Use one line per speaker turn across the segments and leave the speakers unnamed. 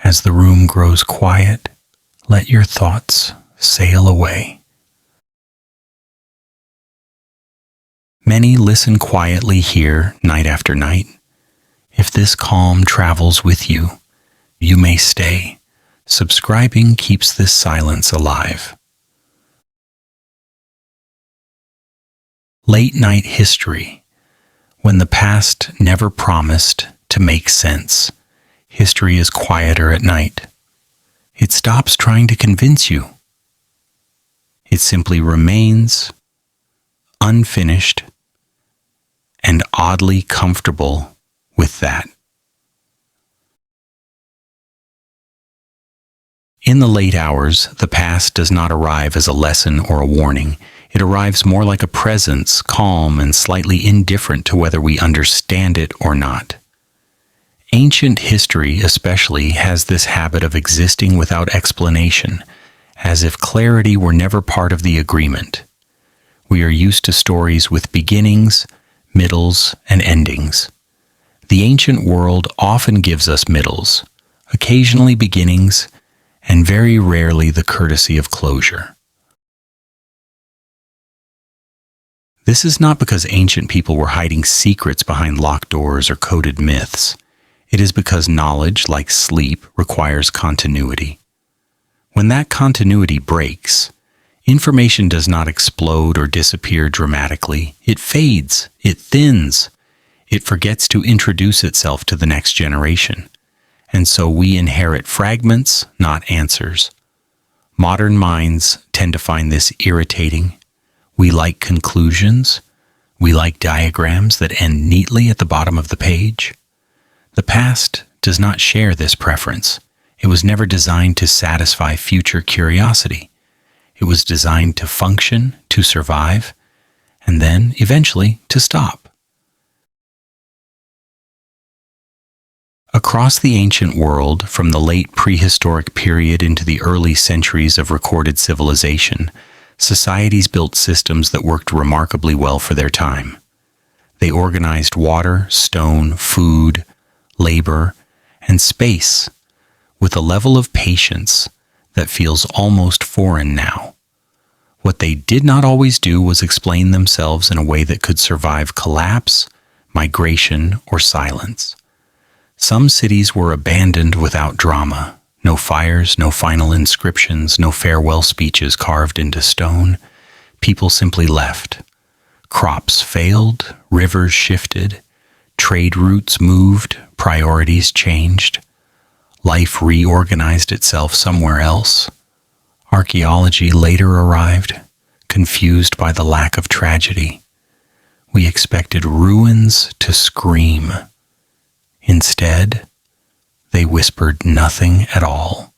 As the room grows quiet, let your thoughts sail away. Many listen quietly here night after night. If this calm travels with you, you may stay. Subscribing keeps this silence alive. Late night history. When the past never promised to make sense, history is quieter at night. It stops trying to convince you. It simply remains unfinished and oddly comfortable with that. In the late hours, the past does not arrive as a lesson or a warning. It arrives more like a presence, calm and slightly indifferent to whether we understand it or not. Ancient history especially has this habit of existing without explanation, as if clarity were never part of the agreement. We are used to stories with beginnings, middles, and endings. The ancient world often gives us middles, occasionally beginnings, and very rarely the courtesy of closure. This is not because ancient people were hiding secrets behind locked doors or coded myths. It is because knowledge, like sleep, requires continuity. When that continuity breaks, information does not explode or disappear dramatically. It fades, it thins, it forgets to introduce itself to the next generation. And so we inherit fragments, not answers. Modern minds tend to find this irritating. We like conclusions. We like diagrams that end neatly at the bottom of the page. The past does not share this preference. It was never designed to satisfy future curiosity. It was designed to function, to survive, and then, eventually, to stop. Across the ancient world, from the late prehistoric period into the early centuries of recorded civilization, societies built systems that worked remarkably well for their time. They organized water, stone, food, labor, and space with a level of patience that feels almost foreign now. What they did not always do was explain themselves in a way that could survive collapse, migration, or silence. Some cities were abandoned without drama. No fires, no final inscriptions, no farewell speeches carved into stone. People simply left. Crops failed, rivers shifted, trade routes moved, priorities changed. Life reorganized itself somewhere else. Archaeology later arrived, confused by the lack of tragedy. We expected ruins to scream. Instead, they whispered nothing at all.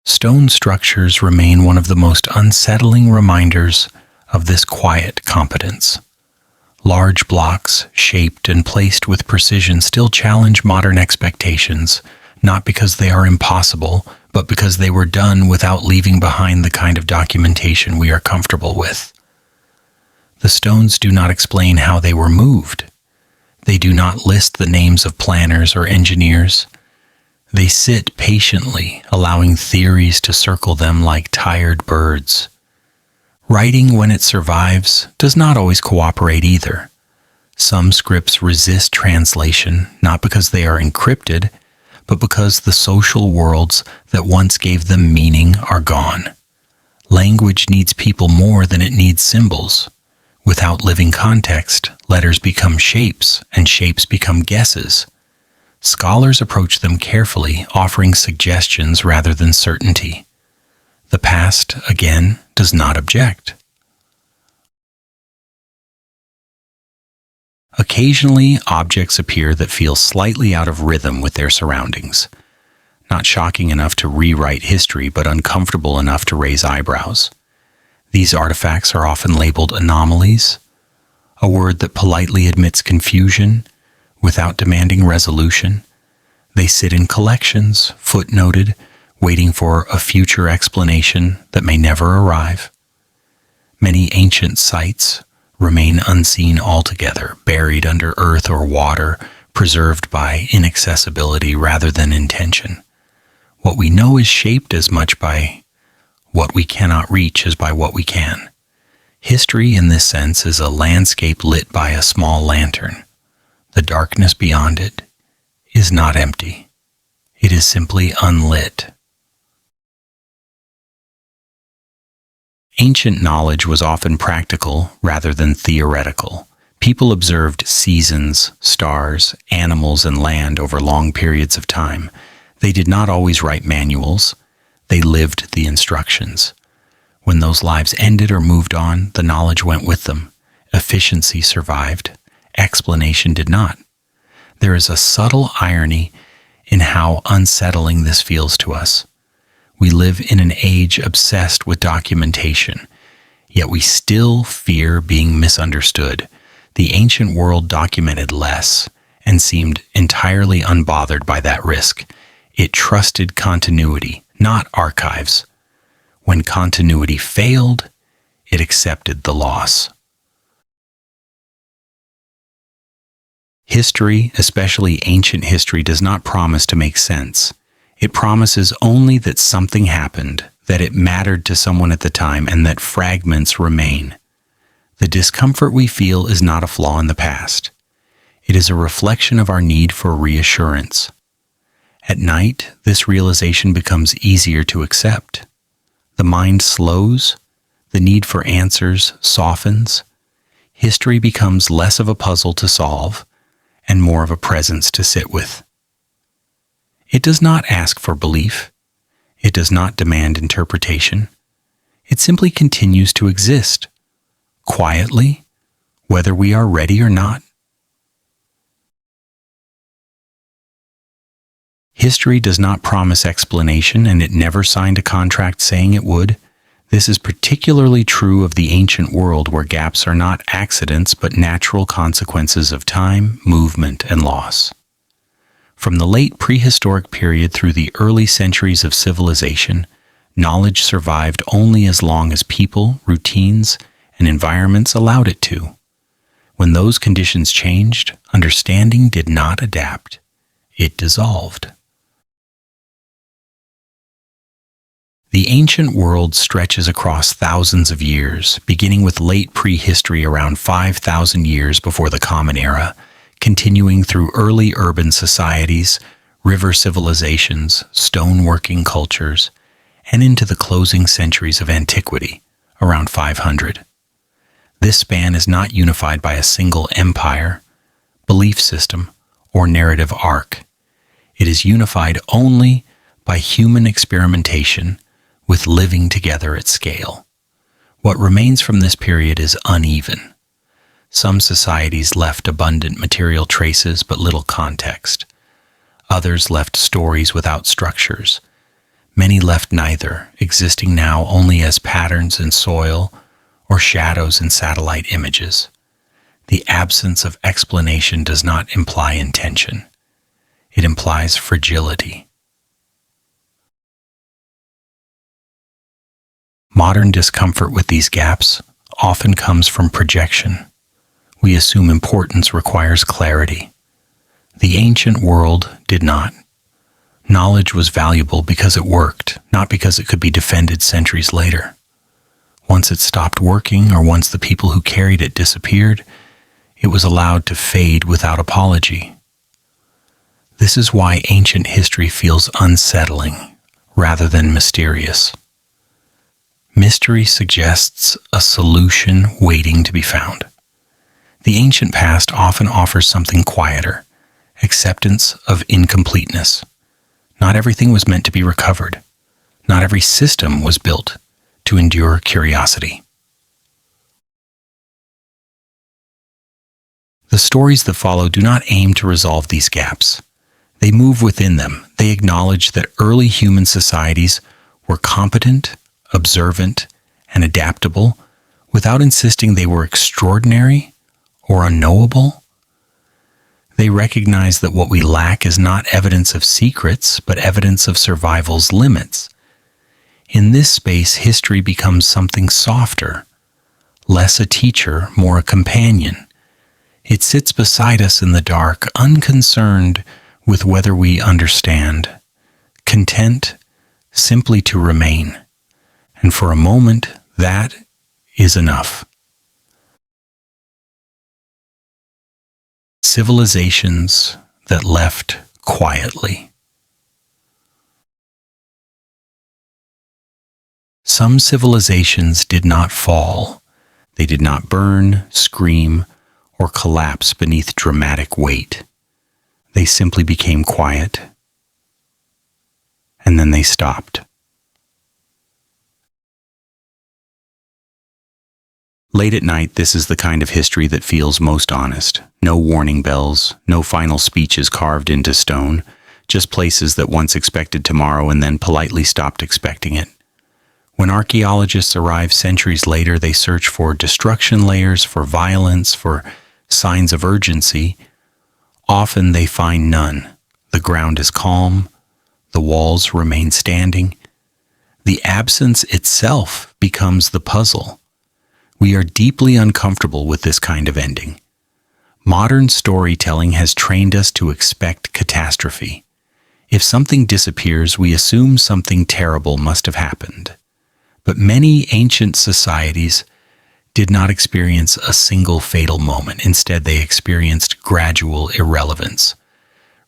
Stone structures remain one of the most unsettling reminders of this quiet competence. Large blocks, shaped and placed with precision, still challenge modern expectations, not because they are impossible, but because they were done without leaving behind the kind of documentation we are comfortable with. The stones do not explain how they were moved. They do not list the names of planners or engineers. They sit patiently, allowing theories to circle them like tired birds. Writing, when it survives, does not always cooperate either. Some scripts resist translation, not because they are encrypted, but because the social worlds that once gave them meaning are gone. Language needs people more than it needs symbols. Without living context, letters become shapes, and shapes become guesses. Scholars approach them carefully, offering suggestions rather than certainty. The past, again, does not object. Occasionally, objects appear that feel slightly out of rhythm with their surroundings. Not shocking enough to rewrite history, but uncomfortable enough to raise eyebrows. These artifacts are often labeled anomalies, a word that politely admits confusion without demanding resolution. They sit in collections, footnoted, waiting for a future explanation that may never arrive. Many ancient sites remain unseen altogether, buried under earth or water, preserved by inaccessibility rather than intention. What we know is shaped as much by what we cannot reach as by what we can. History, in this sense, is a landscape lit by a small lantern. The darkness beyond it is not empty. It is simply unlit. Ancient knowledge was often practical rather than theoretical. People observed seasons, stars, animals, and land over long periods of time. They did not always write manuals. They lived the instructions. When those lives ended or moved on, the knowledge went with them. Efficiency survived. Explanation did not. There is a subtle irony in how unsettling this feels to us. We live in an age obsessed with documentation, yet we still fear being misunderstood. The ancient world documented less and seemed entirely unbothered by that risk. It trusted continuity, not archives. When continuity failed, it accepted the loss. History, especially ancient history, does not promise to make sense. It promises only that something happened, that it mattered to someone at the time, and that fragments remain. The discomfort we feel is not a flaw in the past. It is a reflection of our need for reassurance. At night, this realization becomes easier to accept. The mind slows, the need for answers softens. History becomes less of a puzzle to solve and more of a presence to sit with. It does not ask for belief. It does not demand interpretation. It simply continues to exist, quietly, whether we are ready or not. History does not promise explanation, and it never signed a contract saying it would. This is particularly true of the ancient world, where gaps are not accidents but natural consequences of time, movement, and loss. From the late prehistoric period through the early centuries of civilization, knowledge survived only as long as people, routines, and environments allowed it to. When those conditions changed, understanding did not adapt. It dissolved. The ancient world stretches across thousands of years, beginning with late prehistory around 5,000 years before the Common Era, continuing through early urban societies, river civilizations, stoneworking cultures, and into the closing centuries of antiquity, around 500. This span is not unified by a single empire, belief system, or narrative arc. It is unified only by human experimentation with living together at scale. What remains from this period is uneven. Some societies left abundant material traces but little context. Others left stories without structures. Many left neither, existing now only as patterns in soil or shadows in satellite images. The absence of explanation does not imply intention. It implies fragility. Modern discomfort with these gaps often comes from projection. We assume importance requires clarity. The ancient world did not. Knowledge was valuable because it worked, not because it could be defended centuries later. Once it stopped working, or once the people who carried it disappeared, it was allowed to fade without apology. This is why ancient history feels unsettling rather than mysterious. Mystery suggests a solution waiting to be found. The ancient past often offers something quieter, acceptance of incompleteness. Not everything was meant to be recovered. Not every system was built to endure curiosity. The stories that follow do not aim to resolve these gaps. They move within them. They acknowledge that early human societies were competent, observant, and adaptable without insisting they were extraordinary or unknowable. They recognize that what we lack is not evidence of secrets, but evidence of survival's limits. In this space, history becomes something softer, less a teacher, more a companion. It sits beside us in the dark, unconcerned with whether we understand, content simply to remain. And for a moment, that is enough. Civilizations that left quietly. Some civilizations did not fall. They did not burn, scream, or collapse beneath dramatic weight. They simply became quiet, and then they stopped. Late at night, this is the kind of history that feels most honest. No warning bells, no final speeches carved into stone, just places that once expected tomorrow and then politely stopped expecting it. When archaeologists arrive centuries later, they search for destruction layers, for violence, for signs of urgency. Often they find none. The ground is calm, the walls remain standing. The absence itself becomes the puzzle. We are deeply uncomfortable with this kind of ending. Modern storytelling has trained us to expect catastrophe. If something disappears, we assume something terrible must have happened. But many ancient societies did not experience a single fatal moment. Instead, they experienced gradual irrelevance.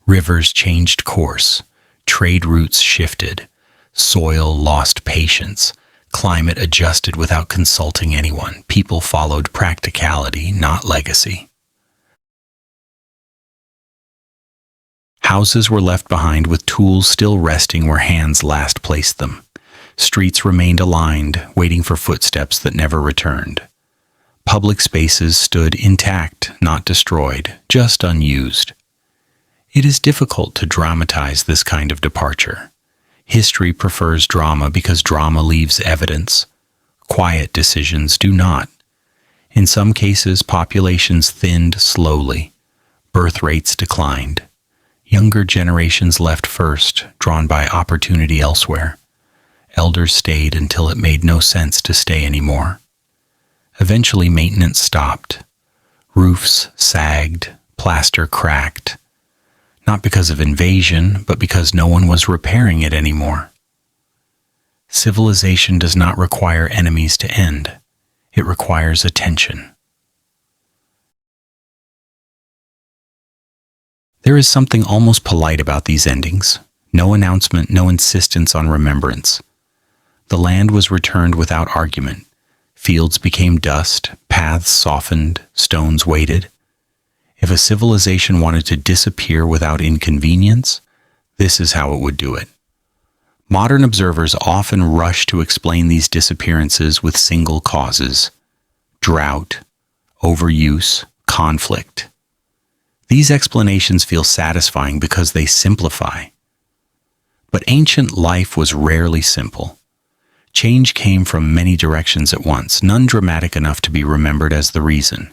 Rivers changed course, trade routes shifted, soil lost patience, climate adjusted without consulting anyone. People followed practicality, not legacy. Houses were left behind with tools still resting where hands last placed them. Streets remained aligned, waiting for footsteps that never returned. Public spaces stood intact, not destroyed, just unused. It is difficult to dramatize this kind of departure. History prefers drama because drama leaves evidence. Quiet decisions do not. In some cases, populations thinned slowly. Birth rates declined. Younger generations left first, drawn by opportunity elsewhere. Elders stayed until it made no sense to stay anymore. Eventually, maintenance stopped. Roofs sagged, plaster cracked. Not because of invasion, but because no one was repairing it anymore. Civilization does not require enemies to end. It requires attention. There is something almost polite about these endings. No announcement, no insistence on remembrance. The land was returned without argument. Fields became dust, paths softened, stones weighted. If a civilization wanted to disappear without inconvenience, this is how it would do it. Modern observers often rush to explain these disappearances with single causes: drought, overuse, conflict. These explanations feel satisfying because they simplify. But ancient life was rarely simple. Change came from many directions at once, none dramatic enough to be remembered as the reason.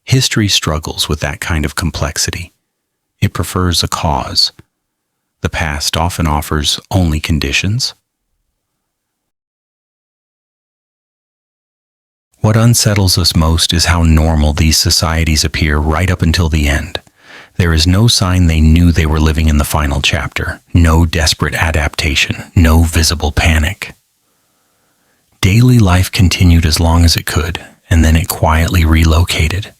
History struggles with that kind of complexity. It prefers a cause. The past often offers only conditions. What unsettles us most is how normal these societies appear right up until the end. There is no sign they knew they were living in the final chapter, no desperate adaptation, no visible panic. Daily life continued as long as it could, and then it quietly relocated.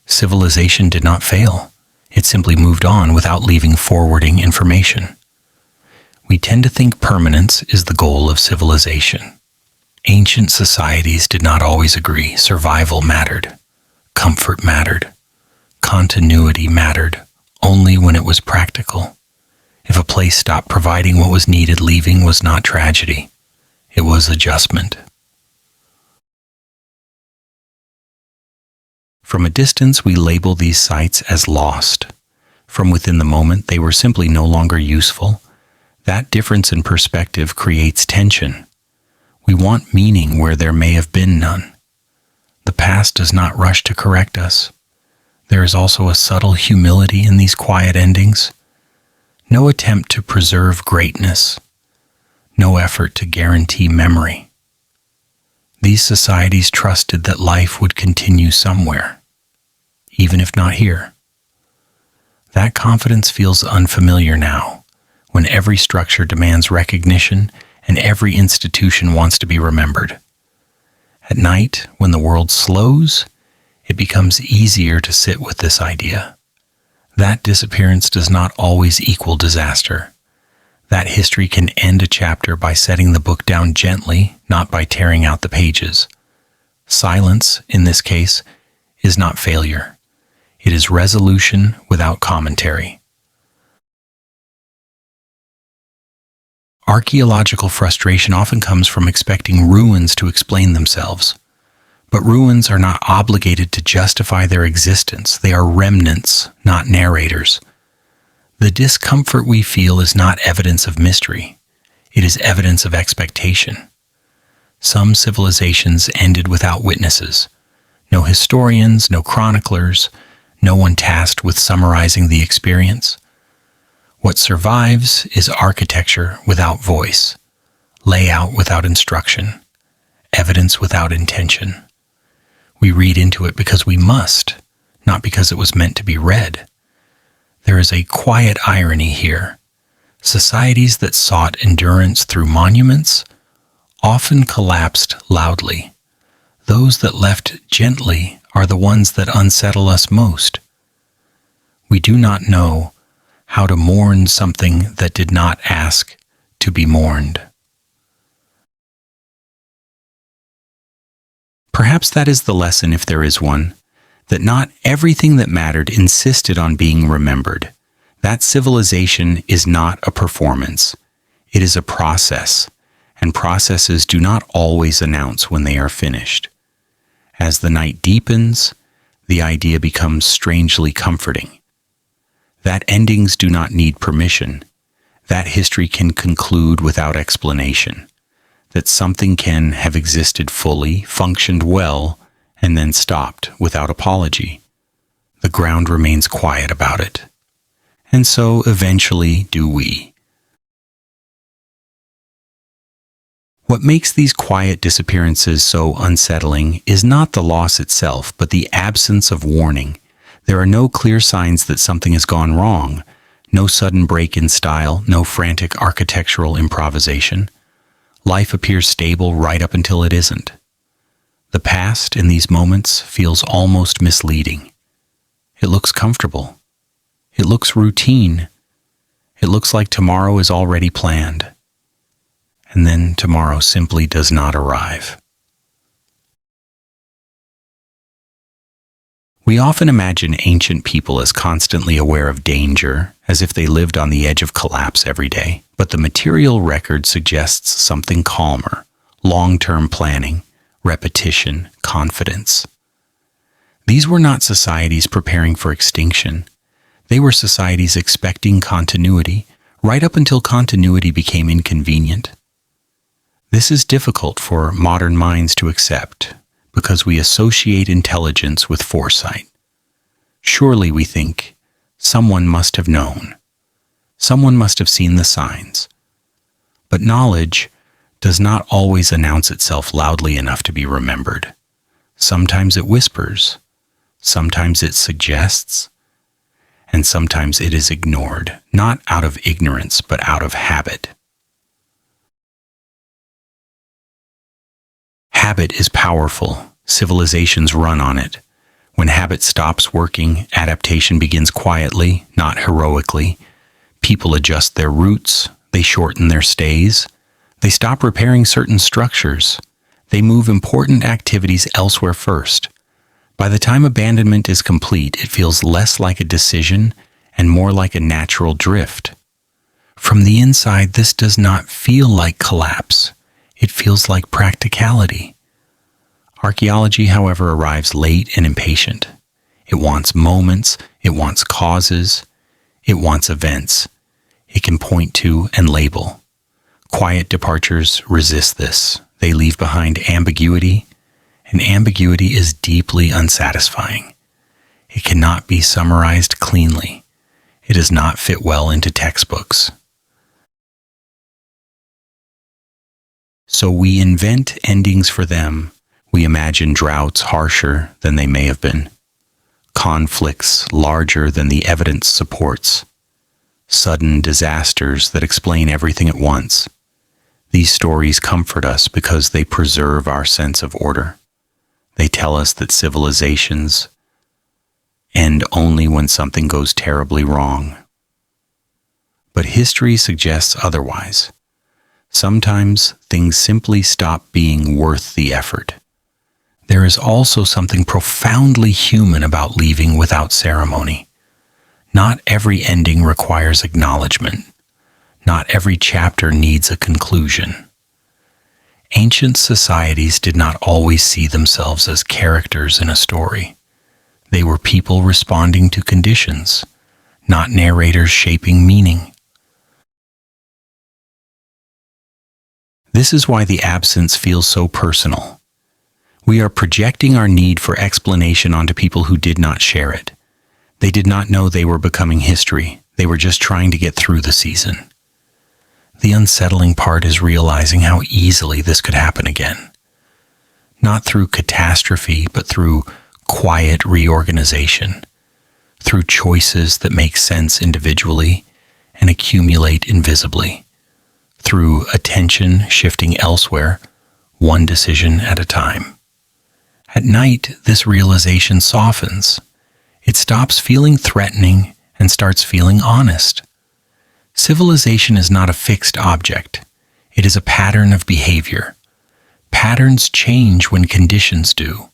Civilization did not fail. It simply moved on without leaving forwarding information. We tend to think permanence is the goal of civilization. Ancient societies did not always agree. Survival mattered. Comfort mattered. Continuity mattered only when it was practical. If a place stopped providing what was needed, leaving was not tragedy. It was adjustment. From a distance, we label these sites as lost. From within the moment, they were simply no longer useful. That difference in perspective creates tension. We want meaning where there may have been none. The past does not rush to correct us. There is also a subtle humility in these quiet endings. No attempt to preserve greatness. No effort to guarantee memory. These societies trusted that life would continue somewhere, even if not here. That confidence feels unfamiliar now, when every structure demands recognition and every institution wants to be remembered. At night, when the world slows, it becomes easier to sit with this idea. That disappearance does not always equal disaster. That history can end a chapter by setting the book down gently, not by tearing out the pages. Silence, in this case, is not failure. It is resolution without commentary. Archaeological frustration often comes from expecting ruins to explain themselves. But ruins are not obligated to justify their existence. They are remnants, not narrators. The discomfort we feel is not evidence of mystery. It is evidence of expectation. Some civilizations ended without witnesses. No historians, no chroniclers, no one tasked with summarizing the experience. What survives is architecture without voice, layout without instruction, evidence without intention. We read into it because we must, not because it was meant to be read. There is a quiet irony here. Societies that sought endurance through monuments often collapsed loudly. Those that left gently are the ones that unsettle us most. We do not know how to mourn something that did not ask to be mourned. Perhaps that is the lesson, if there is one, that not everything that mattered insisted on being remembered. That civilization is not a performance. It is a process, and processes do not always announce when they are finished. As the night deepens, the idea becomes strangely comforting. That endings do not need permission. That history can conclude without explanation. That something can have existed fully, functioned well, and then stopped without apology. The ground remains quiet about it. And so eventually do we. What makes these quiet disappearances so unsettling is not the loss itself, but the absence of warning. There are no clear signs that something has gone wrong, no sudden break in style, no frantic architectural improvisation. Life appears stable right up until it isn't. The past in these moments feels almost misleading. It looks comfortable. It looks routine. It looks like tomorrow is already planned. And then tomorrow simply does not arrive. We often imagine ancient people as constantly aware of danger, as if they lived on the edge of collapse every day. But the material record suggests something calmer, long-term planning, repetition, confidence. These were not societies preparing for extinction. They were societies expecting continuity, right up until continuity became inconvenient. This is difficult for modern minds to accept, because we associate intelligence with foresight. Surely, we think, someone must have known. Someone must have seen the signs. But knowledge does not always announce itself loudly enough to be remembered. Sometimes it whispers, sometimes it suggests, and sometimes it is ignored, not out of ignorance, but out of habit. Habit is powerful. Civilizations run on it. When habit stops working, adaptation begins quietly, not heroically. People adjust their routes, they shorten their stays, they stop repairing certain structures, they move important activities elsewhere first. By the time abandonment is complete, it feels less like a decision and more like a natural drift. From the inside, this does not feel like collapse. It feels like practicality. Archaeology, however, arrives late and impatient. It wants moments, it wants causes, it wants events. It can point to and label. Quiet departures resist this. They leave behind ambiguity, and ambiguity is deeply unsatisfying. It cannot be summarized cleanly. It does not fit well into textbooks. So we invent endings for them. We imagine droughts harsher than they may have been, conflicts larger than the evidence supports, sudden disasters that explain everything at once. These stories comfort us because they preserve our sense of order. They tell us that civilizations end only when something goes terribly wrong. But history suggests otherwise. Sometimes things simply stop being worth the effort. There is also something profoundly human about leaving without ceremony. Not every ending requires acknowledgement. Not every chapter needs a conclusion. Ancient societies did not always see themselves as characters in a story. They were people responding to conditions, not narrators shaping meaning. This is why the absence feels so personal. We are projecting our need for explanation onto people who did not share it. They did not know they were becoming history. They were just trying to get through the season. The unsettling part is realizing how easily this could happen again. Not through catastrophe, but through quiet reorganization, through choices that make sense individually and accumulate invisibly, through attention shifting elsewhere, one decision at a time. At night, this realization softens. It stops feeling threatening and starts feeling honest. Civilization is not a fixed object. It is a pattern of behavior. Patterns change when conditions do.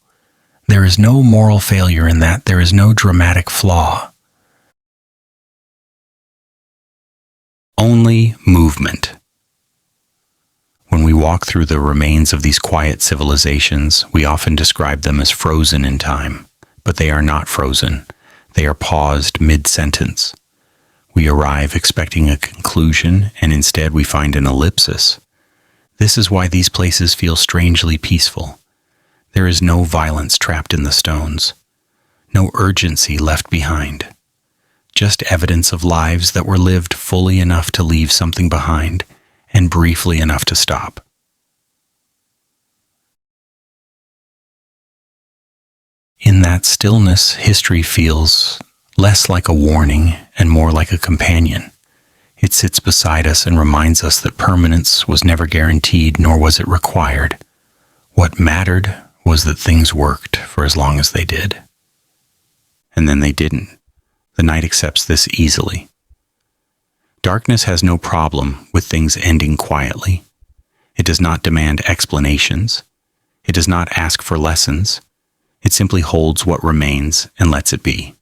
There is no moral failure in that. There is no dramatic flaw. Only movement. When we walk through the remains of these quiet civilizations, we often describe them as frozen in time, but they are not frozen. They are paused mid-sentence. We arrive expecting a conclusion, and instead we find an ellipsis. This is why these places feel strangely peaceful. There is no violence trapped in the stones, no urgency left behind, just evidence of lives that were lived fully enough to leave something behind and briefly enough to stop. In that stillness, history feels less like a warning and more like a companion. It sits beside us and reminds us that permanence was never guaranteed, nor was it required. What mattered was that things worked for as long as they did. And then they didn't. The night accepts this easily. Darkness has no problem with things ending quietly. It does not demand explanations. It does not ask for lessons. It simply holds what remains and lets it be.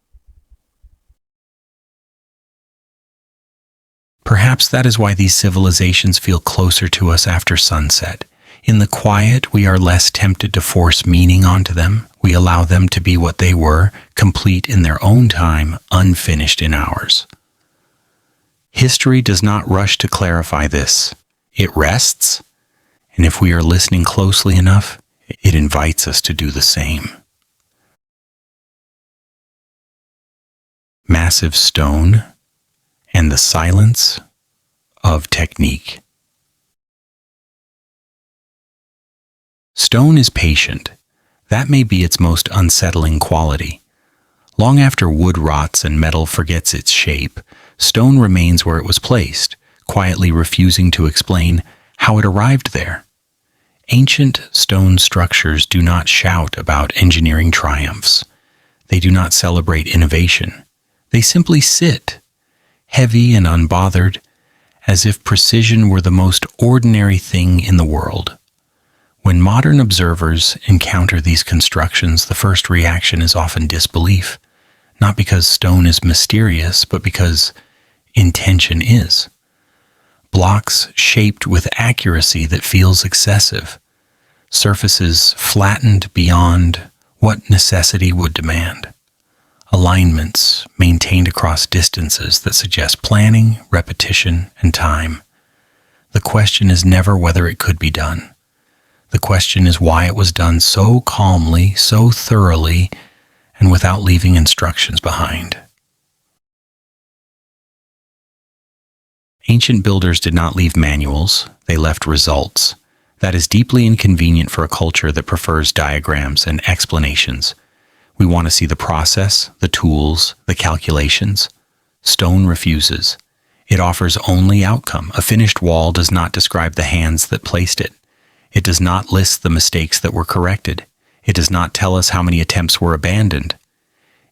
Perhaps that is why these civilizations feel closer to us after sunset. In the quiet, we are less tempted to force meaning onto them. We allow them to be what they were, complete in their own time, unfinished in ours. History does not rush to clarify this. It rests, and if we are listening closely enough, it invites us to do the same. Massive stone and the silence of technique. Stone is patient. That may be its most unsettling quality. Long after wood rots and metal forgets its shape, stone remains where it was placed, quietly refusing to explain how it arrived there. Ancient stone structures do not shout about engineering triumphs. They do not celebrate innovation. They simply sit, heavy and unbothered, as if precision were the most ordinary thing in the world. When modern observers encounter these constructions, the first reaction is often disbelief, not because stone is mysterious, but because intention is. Blocks shaped with accuracy that feels excessive, surfaces flattened beyond what necessity would demand, alignments maintained across distances that suggest planning, repetition, and time. The question is never whether it could be done. The question is why it was done so calmly, so thoroughly, and without leaving instructions behind. Ancient builders did not leave manuals, they left results. That is deeply inconvenient for a culture that prefers diagrams and explanations. We want to see the process, the tools, the calculations. Stone refuses. It offers only outcome. A finished wall does not describe the hands that placed it. It does not list the mistakes that were corrected. It does not tell us how many attempts were abandoned.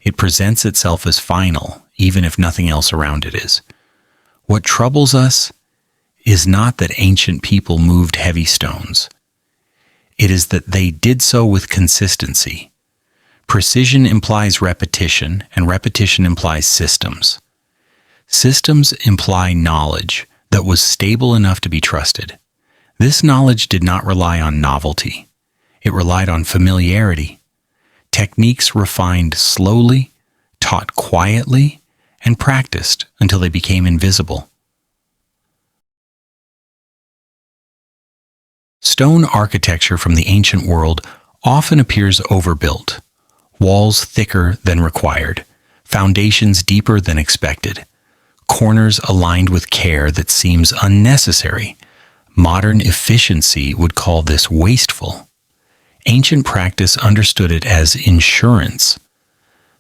It presents itself as final, even if nothing else around it is. What troubles us is not that ancient people moved heavy stones. It is that they did so with consistency. Precision implies repetition, and repetition implies systems. Systems imply knowledge that was stable enough to be trusted. This knowledge did not rely on novelty. It relied on familiarity. Techniques refined slowly, taught quietly, and practiced until they became invisible. Stone architecture from the ancient world often appears overbuilt. Walls thicker than required, foundations deeper than expected, corners aligned with care that seems unnecessary. Modern efficiency would call this wasteful. Ancient practice understood it as insurance.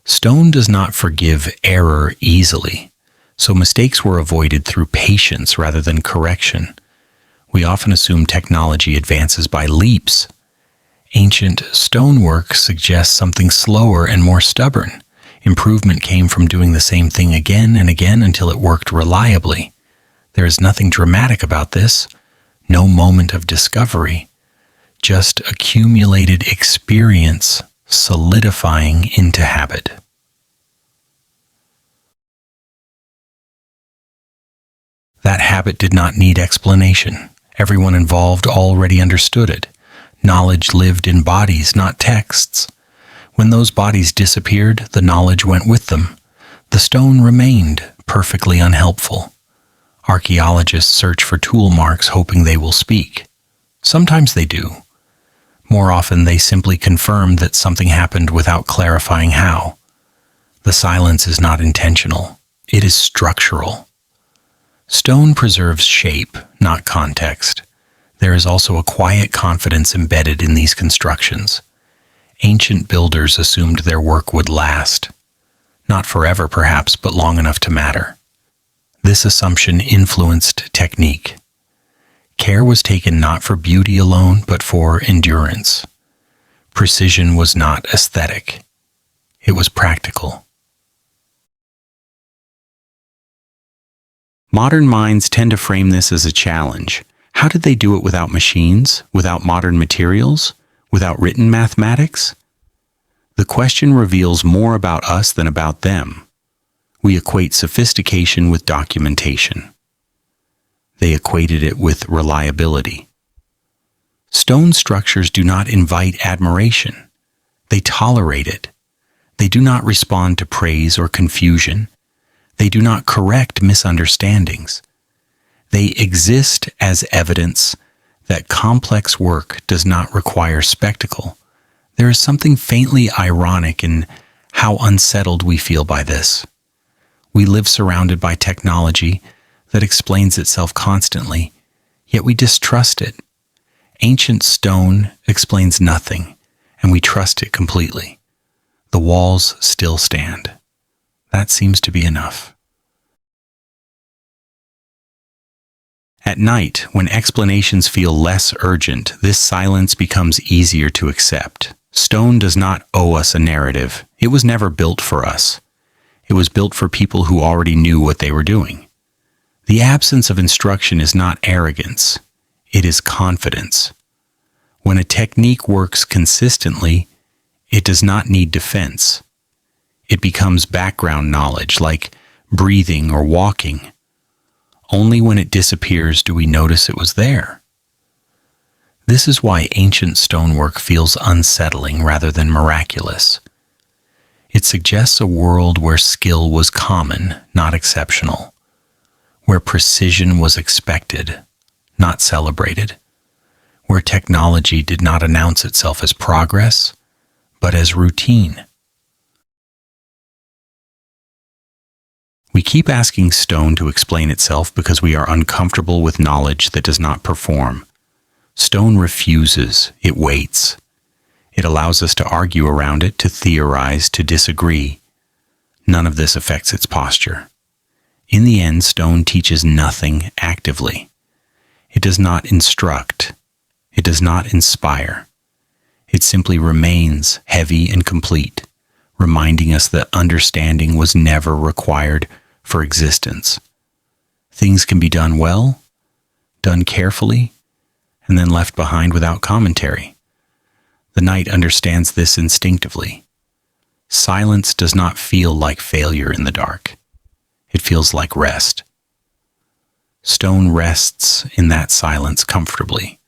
Stone does not forgive error easily, so mistakes were avoided through patience rather than correction. We often assume technology advances by leaps. Ancient stonework suggests something slower and more stubborn. Improvement came from doing the same thing again and again until it worked reliably. There is nothing dramatic about this, no moment of discovery, just accumulated experience solidifying into habit. That habit did not need explanation. Everyone involved already understood it. Knowledge lived in bodies, not texts. When those bodies disappeared, the knowledge went with them. The stone remained perfectly unhelpful. Archaeologists search for tool marks hoping they will speak. Sometimes they do. More often, they simply confirm that something happened without clarifying how. The silence is not intentional. It is structural. Stone preserves shape, not context. There is also a quiet confidence embedded in these constructions. Ancient builders assumed their work would last. Not forever, perhaps, but long enough to matter. This assumption influenced technique. Care was taken not for beauty alone, but for endurance. Precision was not aesthetic. It was practical. Modern minds tend to frame this as a challenge. How did they do it without machines, without modern materials, without written mathematics? The question reveals more about us than about them. We equate sophistication with documentation. They equated it with reliability. Stone structures do not invite admiration. They tolerate it. They do not respond to praise or confusion. They do not correct misunderstandings. They exist as evidence that complex work does not require spectacle. There is something faintly ironic in how unsettled we feel by this. We live surrounded by technology that explains itself constantly, yet we distrust it. Ancient stone explains nothing, and we trust it completely. The walls still stand. That seems to be enough. At night, when explanations feel less urgent, this silence becomes easier to accept. Stone does not owe us a narrative. It was never built for us. It was built for people who already knew what they were doing. The absence of instruction is not arrogance. It is confidence. When a technique works consistently, it does not need defense. It becomes background knowledge, like breathing or walking. Only when it disappears do we notice it was there. This is why ancient stonework feels unsettling rather than miraculous. It suggests a world where skill was common, not exceptional, where precision was expected, not celebrated, where technology did not announce itself as progress, but as routine. We keep asking stone to explain itself because we are uncomfortable with knowledge that does not perform. Stone refuses, it waits. It allows us to argue around it, to theorize, to disagree. None of this affects its posture. In the end, stone teaches nothing actively. It does not instruct. It does not inspire. It simply remains heavy and complete, reminding us that understanding was never required for existence. Things can be done well, done carefully, and then left behind without commentary. The night understands this instinctively. Silence does not feel like failure in the dark. It feels like rest. Stone rests in that silence comfortably.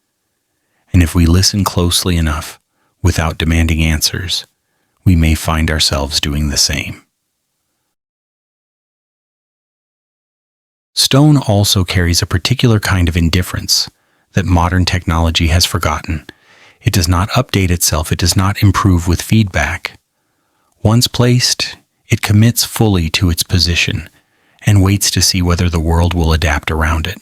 And if we listen closely enough, without demanding answers, we may find ourselves doing the same. Stone also carries a particular kind of indifference that modern technology has forgotten. It does not update itself. It does not improve with feedback. Once placed, it commits fully to its position and waits to see whether the world will adapt around it.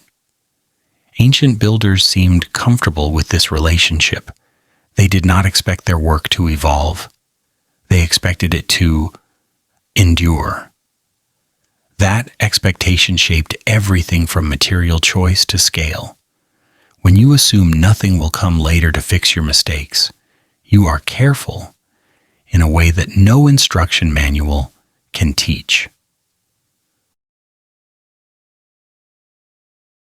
Ancient builders seemed comfortable with this relationship. They did not expect their work to evolve. They expected it to endure. That expectation shaped everything from material choice to scale. When you assume nothing will come later to fix your mistakes, you are careful in a way that no instruction manual can teach.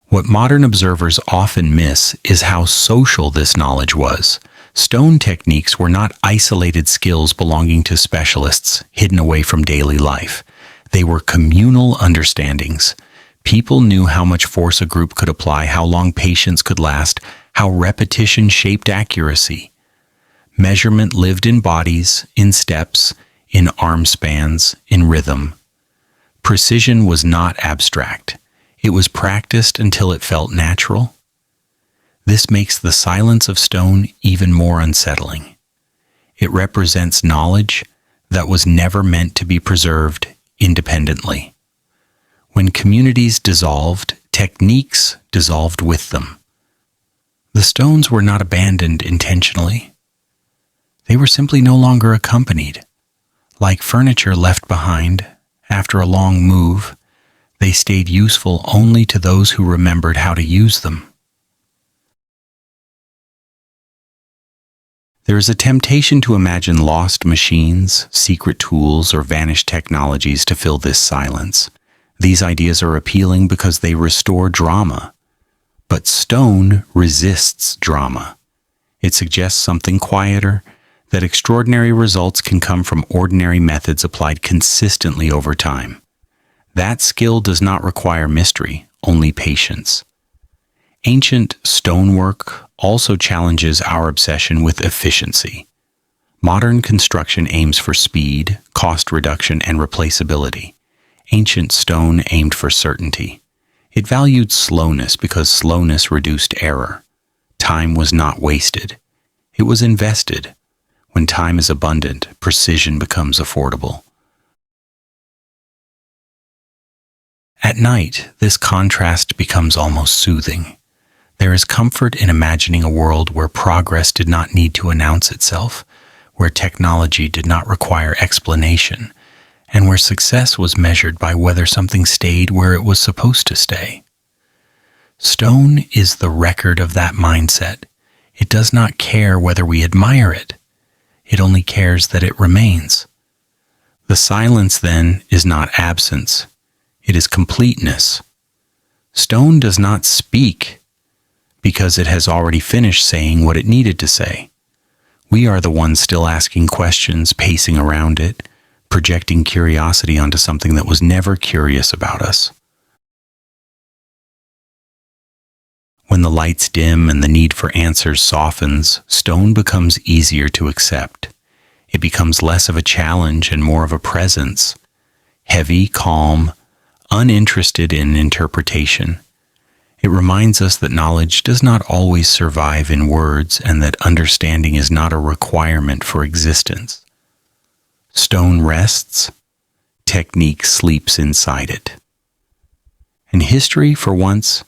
What modern observers often miss is how social this knowledge was. Stone techniques were not isolated skills belonging to specialists hidden away from daily life. They were communal understandings. People knew how much force a group could apply, how long patience could last, how repetition shaped accuracy. Measurement lived in bodies, in steps, in arm spans, in rhythm. Precision was not abstract. It was practiced until it felt natural. This makes the silence of stone even more unsettling. It represents knowledge that was never meant to be preserved independently. When communities dissolved, techniques dissolved with them. The stones were not abandoned intentionally. They were simply no longer accompanied. Like furniture left behind after a long move, they stayed useful only to those who remembered how to use them. There is a temptation to imagine lost machines, secret tools, or vanished technologies to fill this silence. These ideas are appealing because they restore drama. But stone resists drama. It suggests something quieter, that extraordinary results can come from ordinary methods applied consistently over time. That skill does not require mystery, only patience. Ancient stonework also challenges our obsession with efficiency. Modern construction aims for speed, cost reduction, and replaceability. Ancient stone aimed for certainty. It valued slowness because slowness reduced error. Time was not wasted. It was invested. When time is abundant, precision becomes affordable. At night, this contrast becomes almost soothing. There is comfort in imagining a world where progress did not need to announce itself, where technology did not require explanation, and where success was measured by whether something stayed where it was supposed to stay. Stone is the record of that mindset. It does not care whether we admire it. It only cares that it remains. The silence, then, is not absence. It is completeness. Stone does not speak because it has already finished saying what it needed to say. We are the ones still asking questions, pacing around it, projecting curiosity onto something that was never curious about us. When the lights dim and the need for answers softens, stone becomes easier to accept. It becomes less of a challenge and more of a presence. Heavy, calm, uninterested in interpretation. It reminds us that knowledge does not always survive in words and that understanding is not a requirement for existence. Stone rests, technique sleeps inside it. And history, for once,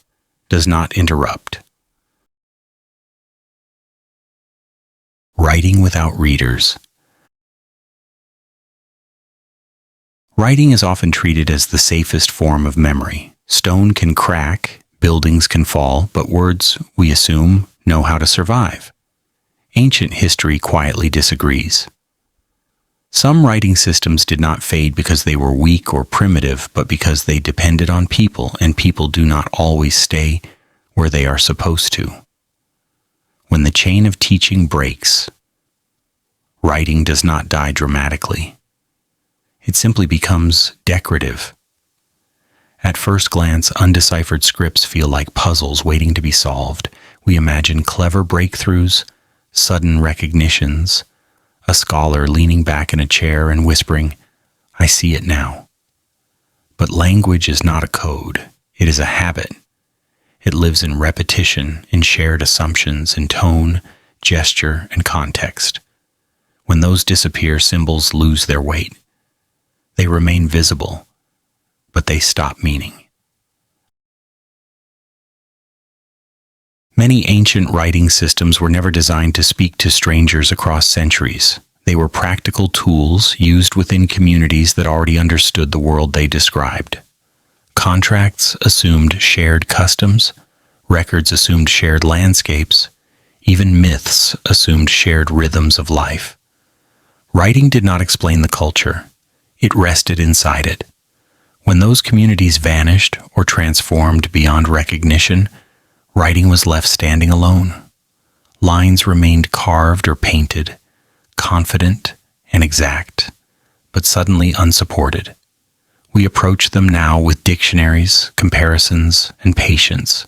does not interrupt. Writing without readers. Writing is often treated as the safest form of memory. Stone can crack, buildings can fall, but words, we assume, know how to survive. Ancient history quietly disagrees. Some writing systems did not fade because they were weak or primitive, but because they depended on people, and people do not always stay where they are supposed to. When the chain of teaching breaks, writing does not die dramatically. It simply becomes decorative. At first glance, undeciphered scripts feel like puzzles waiting to be solved. We imagine clever breakthroughs, sudden recognitions, a scholar leaning back in a chair and whispering, "I see it now." But language is not a code. It is a habit. It lives in repetition, in shared assumptions, in tone, gesture, and context. When those disappear, symbols lose their weight. They remain visible, but they stop meaning. Many ancient writing systems were never designed to speak to strangers across centuries. They were practical tools used within communities that already understood the world they described. Contracts assumed shared customs, records assumed shared landscapes, even myths assumed shared rhythms of life. Writing did not explain the culture. It rested inside it. When those communities vanished or transformed beyond recognition, writing was left standing alone. Lines remained carved or painted, confident and exact, but suddenly unsupported. We approach them now with dictionaries, comparisons, and patience,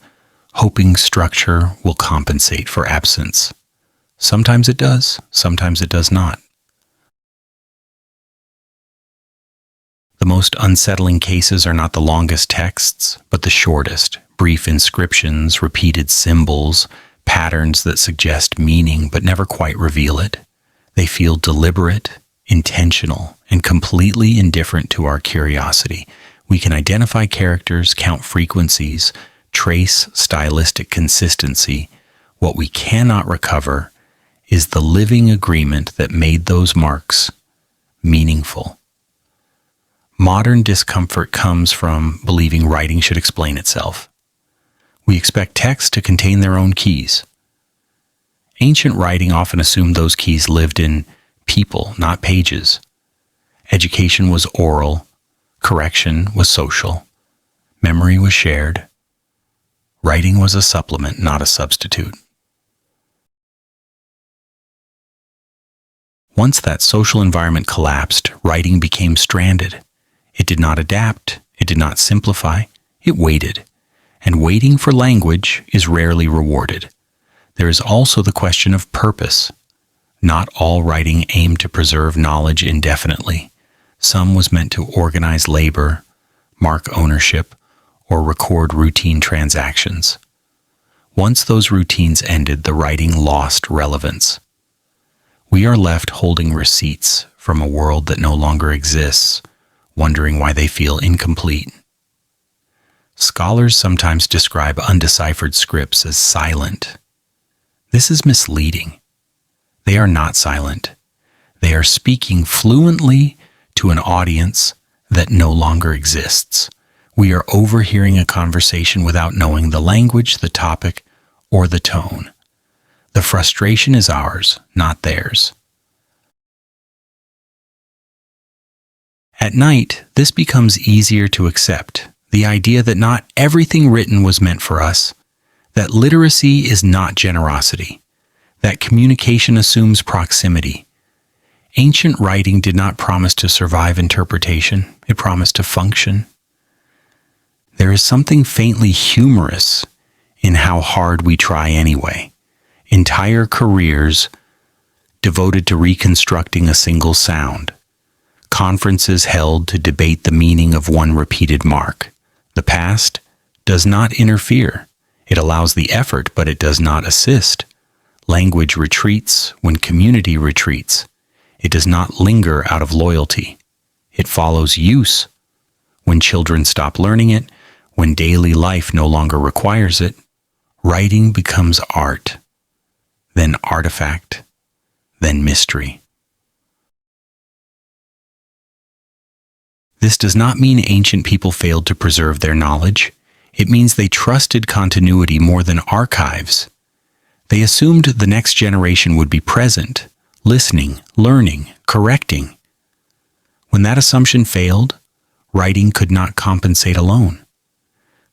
hoping structure will compensate for absence. Sometimes it does, sometimes it does not. The most unsettling cases are not the longest texts, but the shortest, brief inscriptions, repeated symbols, patterns that suggest meaning but never quite reveal it. They feel deliberate, intentional, and completely indifferent to our curiosity. We can identify characters, count frequencies, trace stylistic consistency. What we cannot recover is the living agreement that made those marks meaningful. Modern discomfort comes from believing writing should explain itself. We expect texts to contain their own keys. Ancient writing often assumed those keys lived in people, not pages. Education was oral, correction was social, memory was shared. Writing was a supplement, not a substitute. Once that social environment collapsed, writing became stranded. It did not adapt, it did not simplify, it waited. And waiting for language is rarely rewarded. There is also the question of purpose. Not all writing aimed to preserve knowledge indefinitely. Some was meant to organize labor, mark ownership, or record routine transactions. Once those routines ended, the writing lost relevance. We are left holding receipts from a world that no longer exists, wondering why they feel incomplete. Scholars sometimes describe undeciphered scripts as silent. This is misleading. They are not silent. They are speaking fluently to an audience that no longer exists. We are overhearing a conversation without knowing the language, the topic, or the tone. The frustration is ours, not theirs. At night, this becomes easier to accept. The idea that not everything written was meant for us, that literacy is not generosity, that communication assumes proximity. Ancient writing did not promise to survive interpretation, it promised to function. There is something faintly humorous in how hard we try anyway. Entire careers devoted to reconstructing a single sound. Conferences held to debate the meaning of one repeated mark. The past does not interfere. It allows the effort, but it does not assist. Language retreats when community retreats. It does not linger out of loyalty. It follows use. When children stop learning it, when daily life no longer requires it, writing becomes art, then artifact, than mystery. This does not mean ancient people failed to preserve their knowledge. It means they trusted continuity more than archives. They assumed the next generation would be present, listening, learning, correcting. When that assumption failed, writing could not compensate alone.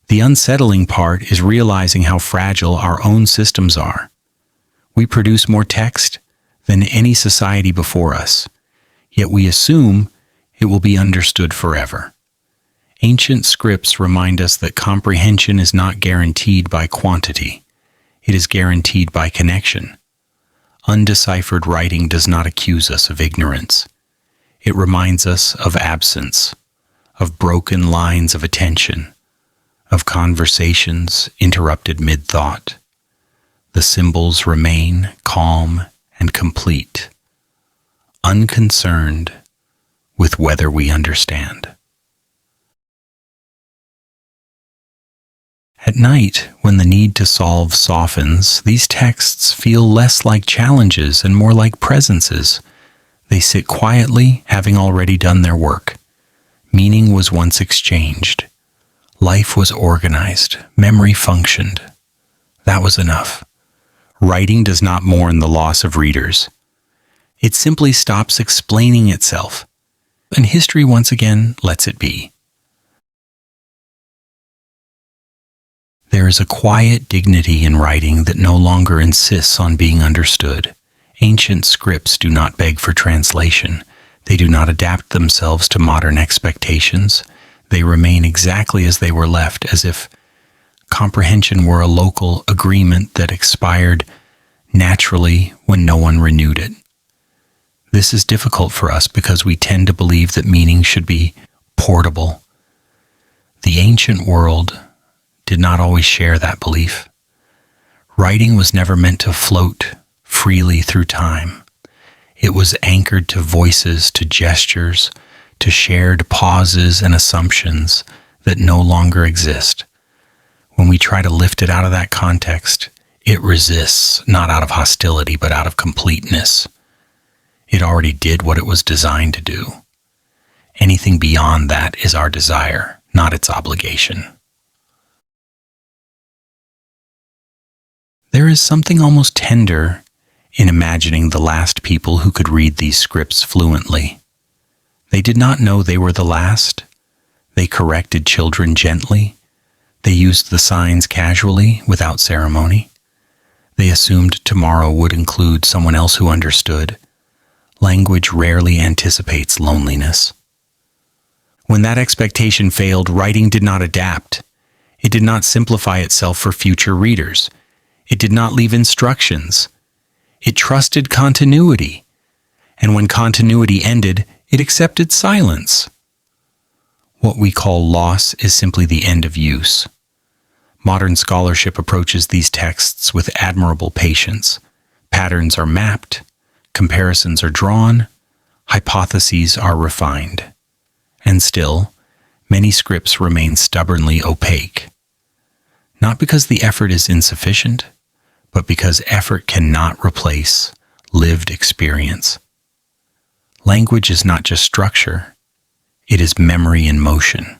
The unsettling part is realizing how fragile our own systems are. We produce more text than any society before us, yet we assume it will be understood forever. Ancient scripts remind us that comprehension is not guaranteed by quantity. It is guaranteed by connection. Undeciphered writing does not accuse us of ignorance. It reminds us of absence, of broken lines of attention, of conversations interrupted mid-thought. The symbols remain calm and complete, unconcerned with whether we understand. At night, when the need to solve softens, these texts feel less like challenges and more like presences. They sit quietly, having already done their work. Meaning was once exchanged. Life was organized. Memory functioned. That was enough. Writing does not mourn the loss of readers. It simply stops explaining itself, and history once again lets it be. There is a quiet dignity in writing that no longer insists on being understood. Ancient scripts do not beg for translation. They do not adapt themselves to modern expectations. They remain exactly as they were left, as if comprehension were a local agreement that expired naturally when no one renewed it. This is difficult for us because we tend to believe that meaning should be portable. The ancient world did not always share that belief. Writing was never meant to float freely through time. It was anchored to voices, to gestures, to shared pauses and assumptions that no longer exist. When we try to lift it out of that context, it resists, not out of hostility, but out of completeness. It already did what it was designed to do. Anything beyond that is our desire, not its obligation. There is something almost tender in imagining the last people who could read these scripts fluently. They did not know they were the last. They corrected children gently. They used the signs casually, without ceremony. They assumed tomorrow would include someone else who understood. Language rarely anticipates loneliness. When that expectation failed, writing did not adapt. It did not simplify itself for future readers. It did not leave instructions. It trusted continuity. And when continuity ended, it accepted silence. What we call loss is simply the end of use. Modern scholarship approaches these texts with admirable patience. Patterns are mapped, comparisons are drawn, hypotheses are refined. And still, many scripts remain stubbornly opaque. Not because the effort is insufficient, but because effort cannot replace lived experience. Language is not just structure, it is memory in motion.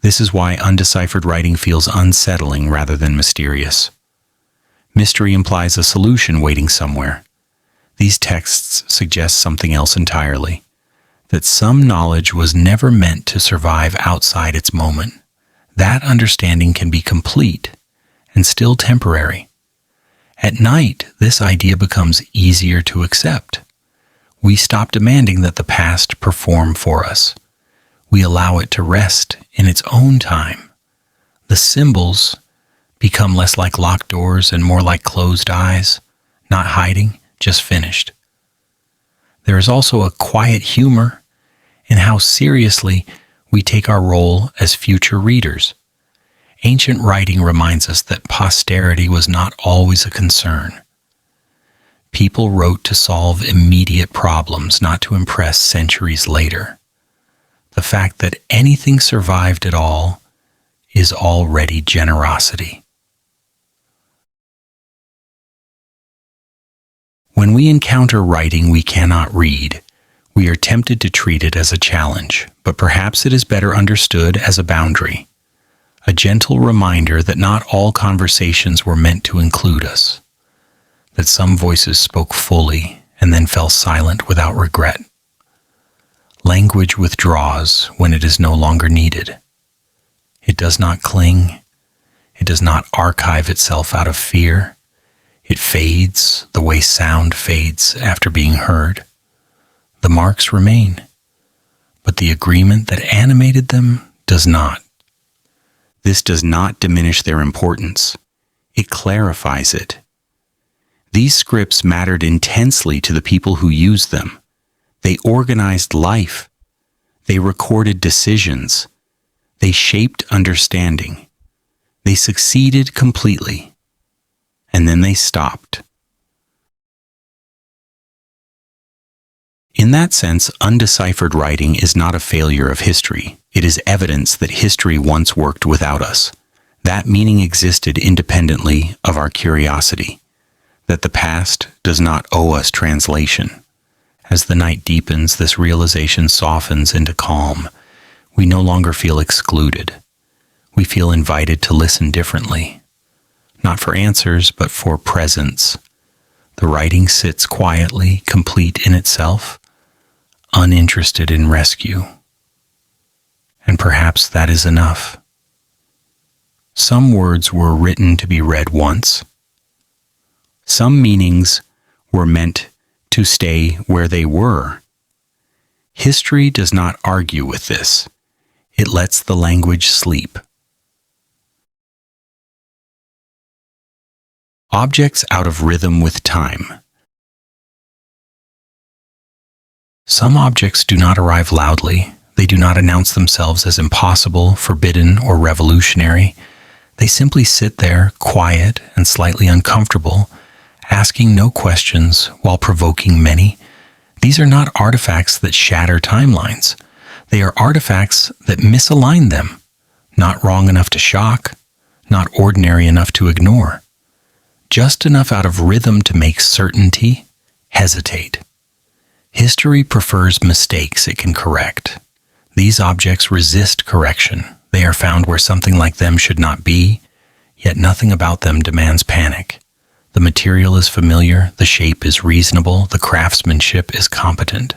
This is why undeciphered writing feels unsettling rather than mysterious. Mystery implies a solution waiting somewhere. These texts suggest something else entirely, that some knowledge was never meant to survive outside its moment. That understanding can be complete and still temporary. At night, this idea becomes easier to accept. We stop demanding that the past perform for us. We allow it to rest in its own time. The symbols become less like locked doors and more like closed eyes, not hiding, just finished. There is also a quiet humor in how seriously we take our role as future readers. Ancient writing reminds us that posterity was not always a concern. People wrote to solve immediate problems, not to impress centuries later. The fact that anything survived at all is already generosity. When we encounter writing we cannot read, we are tempted to treat it as a challenge, but perhaps it is better understood as a boundary, a gentle reminder that not all conversations were meant to include us, that some voices spoke fully and then fell silent without regret. Language withdraws when it is no longer needed. It does not cling. It does not archive itself out of fear. It fades the way sound fades after being heard. The marks remain, but the agreement that animated them does not. This does not diminish their importance. It clarifies it. These scripts mattered intensely to the people who used them. They organized life. They recorded decisions. They shaped understanding. They succeeded completely. And then they stopped. In that sense, undeciphered writing is not a failure of history. It is evidence that history once worked without us. That meaning existed independently of our curiosity. That the past does not owe us translation. As the night deepens, this realization softens into calm. We no longer feel excluded. We feel invited to listen differently. Not for answers, but for presence. The writing sits quietly, complete in itself, uninterested in rescue. And perhaps that is enough. Some words were written to be read once. Some meanings were meant to stay where they were. History does not argue with this. It lets the language sleep. Objects out of rhythm with time. Some objects do not arrive loudly. They do not announce themselves as impossible, forbidden, or revolutionary. They simply sit there, quiet and slightly uncomfortable, asking no questions while provoking many. These are not artifacts that shatter timelines. They are artifacts that misalign them, not wrong enough to shock, not ordinary enough to ignore, just enough out of rhythm to make certainty hesitate. History prefers mistakes it can correct. These objects resist correction. They are found where something like them should not be, yet nothing about them demands panic. The material is familiar, the shape is reasonable, the craftsmanship is competent.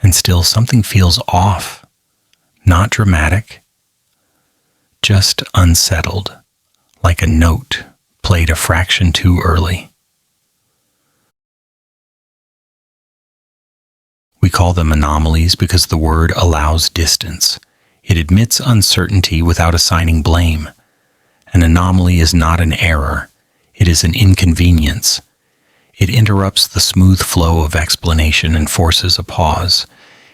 And still something feels off, not dramatic, just unsettled, like a note played a fraction too early. We call them anomalies because the word allows distance. It admits uncertainty without assigning blame. An anomaly is not an error. It is an inconvenience. It interrupts the smooth flow of explanation and forces a pause.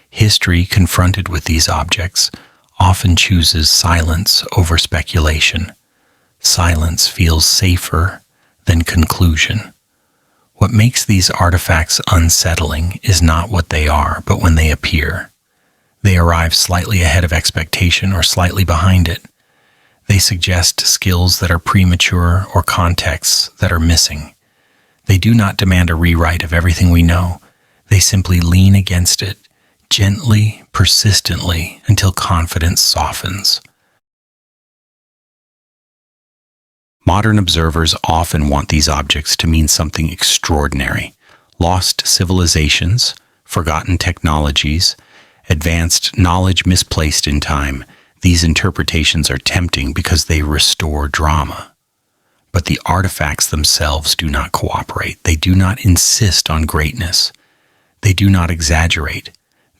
History, confronted with these objects, often chooses silence over speculation. Silence feels safer than conclusion. What makes these artifacts unsettling is not what they are, but when they appear. They arrive slightly ahead of expectation or slightly behind it. They suggest skills that are premature or contexts that are missing. They do not demand a rewrite of everything we know. They simply lean against it, gently, persistently, until confidence softens. Modern observers often want these objects to mean something extraordinary. Lost civilizations, forgotten technologies, advanced knowledge misplaced in time. These interpretations are tempting because they restore drama. But the artifacts themselves do not cooperate. They do not insist on greatness. They do not exaggerate.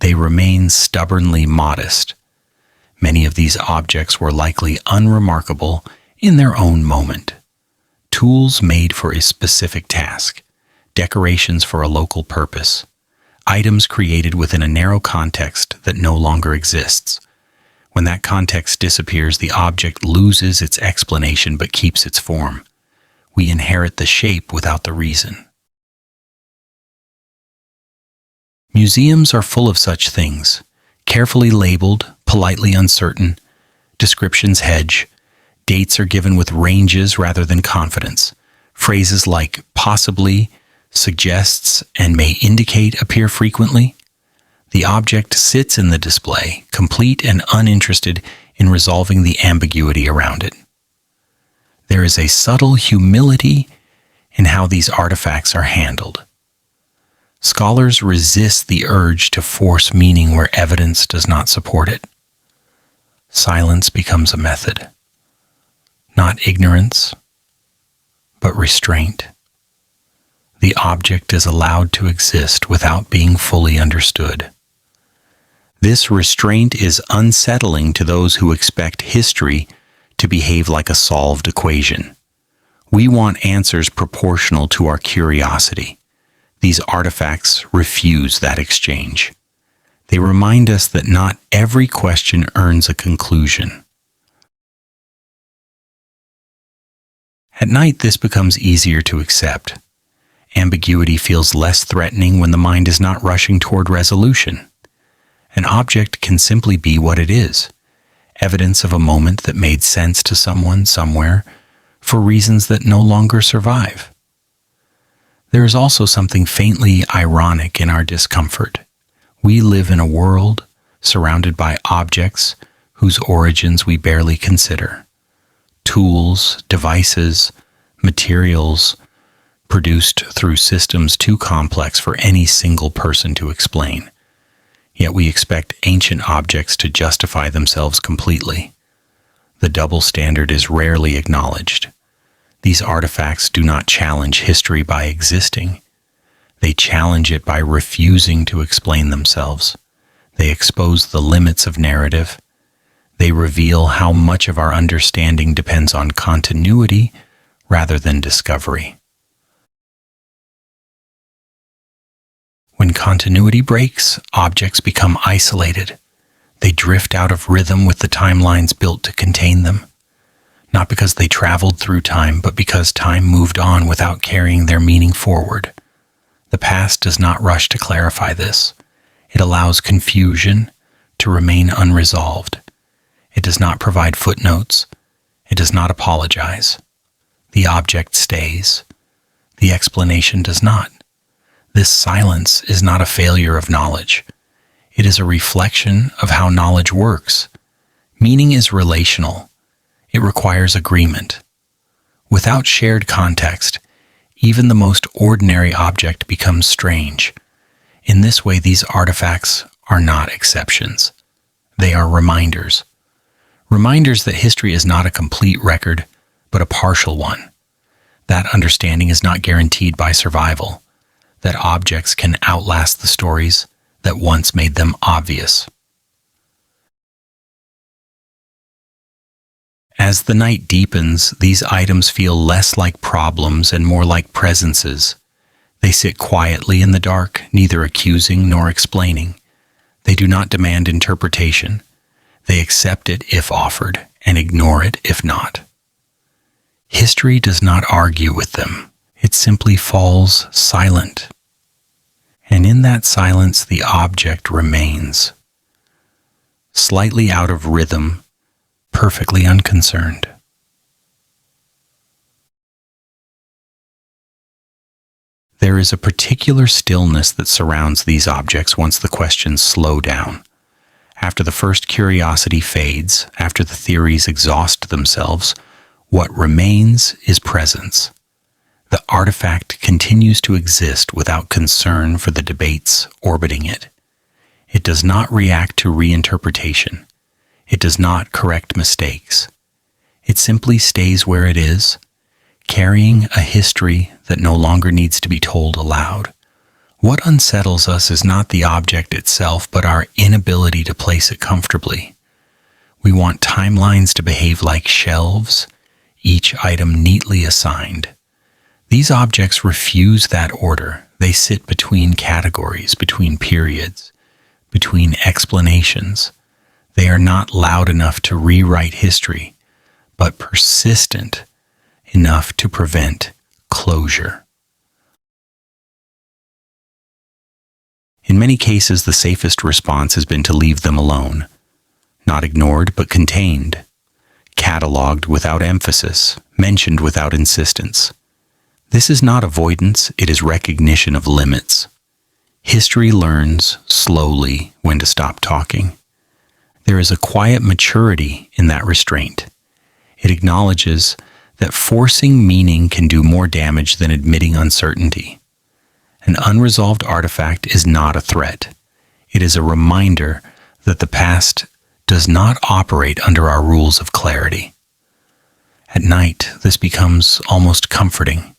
They remain stubbornly modest. Many of these objects were likely unremarkable in their own moment. Tools made for a specific task, decorations for a local purpose, items created within a narrow context that no longer exists. When that context disappears, the object loses its explanation but keeps its form. We inherit the shape without the reason. Museums are full of such things, carefully labeled, politely uncertain, descriptions hedge, dates are given with ranges rather than confidence. Phrases like possibly, suggests, and may indicate appear frequently. The object sits in the display, complete and uninterested in resolving the ambiguity around it. There is a subtle humility in how these artifacts are handled. Scholars resist the urge to force meaning where evidence does not support it. Silence becomes a method. Not ignorance, but restraint. The object is allowed to exist without being fully understood. This restraint is unsettling to those who expect history to behave like a solved equation. We want answers proportional to our curiosity. These artifacts refuse that exchange. They remind us that not every question earns a conclusion. At night, this becomes easier to accept. Ambiguity feels less threatening when the mind is not rushing toward resolution. An object can simply be what it is, evidence of a moment that made sense to someone somewhere for reasons that no longer survive. There is also something faintly ironic in our discomfort. We live in a world surrounded by objects whose origins we barely consider. Tools, devices, materials produced through systems too complex for any single person to explain. Yet we expect ancient objects to justify themselves completely. The double standard is rarely acknowledged. These artifacts do not challenge history by existing. They challenge it by refusing to explain themselves. They expose the limits of narrative. They reveal how much of our understanding depends on continuity rather than discovery. When continuity breaks, objects become isolated. They drift out of rhythm with the timelines built to contain them. Not because they traveled through time, but because time moved on without carrying their meaning forward. The past does not rush to clarify this. It allows confusion to remain unresolved. It does not provide footnotes. It does not apologize. The object stays. The explanation does not. This silence is not a failure of knowledge. It is a reflection of how knowledge works. Meaning is relational. It requires agreement. Without shared context, even the most ordinary object becomes strange. In this way, these artifacts are not exceptions. They are reminders. Reminders that history is not a complete record, but a partial one. That understanding is not guaranteed by survival. That objects can outlast the stories that once made them obvious. As the night deepens, these items feel less like problems and more like presences. They sit quietly in the dark, neither accusing nor explaining. They do not demand interpretation. They accept it if offered and ignore it if not. History does not argue with them. It simply falls silent. And in that silence, the object remains, slightly out of rhythm, perfectly unconcerned. There is a particular stillness that surrounds these objects once the questions slow down. After the first curiosity fades, after the theories exhaust themselves, what remains is presence. The artifact continues to exist without concern for the debates orbiting it. It does not react to reinterpretation. It does not correct mistakes. It simply stays where it is, carrying a history that no longer needs to be told aloud. What unsettles us is not the object itself, but our inability to place it comfortably. We want timelines to behave like shelves, each item neatly assigned. These objects refuse that order. They sit between categories, between periods, between explanations. They are not loud enough to rewrite history, but persistent enough to prevent closure. In many cases, the safest response has been to leave them alone, not ignored but contained, catalogued without emphasis, mentioned without insistence. This is not avoidance, it is recognition of limits. History learns slowly when to stop talking. There is a quiet maturity in that restraint. It acknowledges that forcing meaning can do more damage than admitting uncertainty. An unresolved artifact is not a threat. It is a reminder that the past does not operate under our rules of clarity. At night, this becomes almost comforting.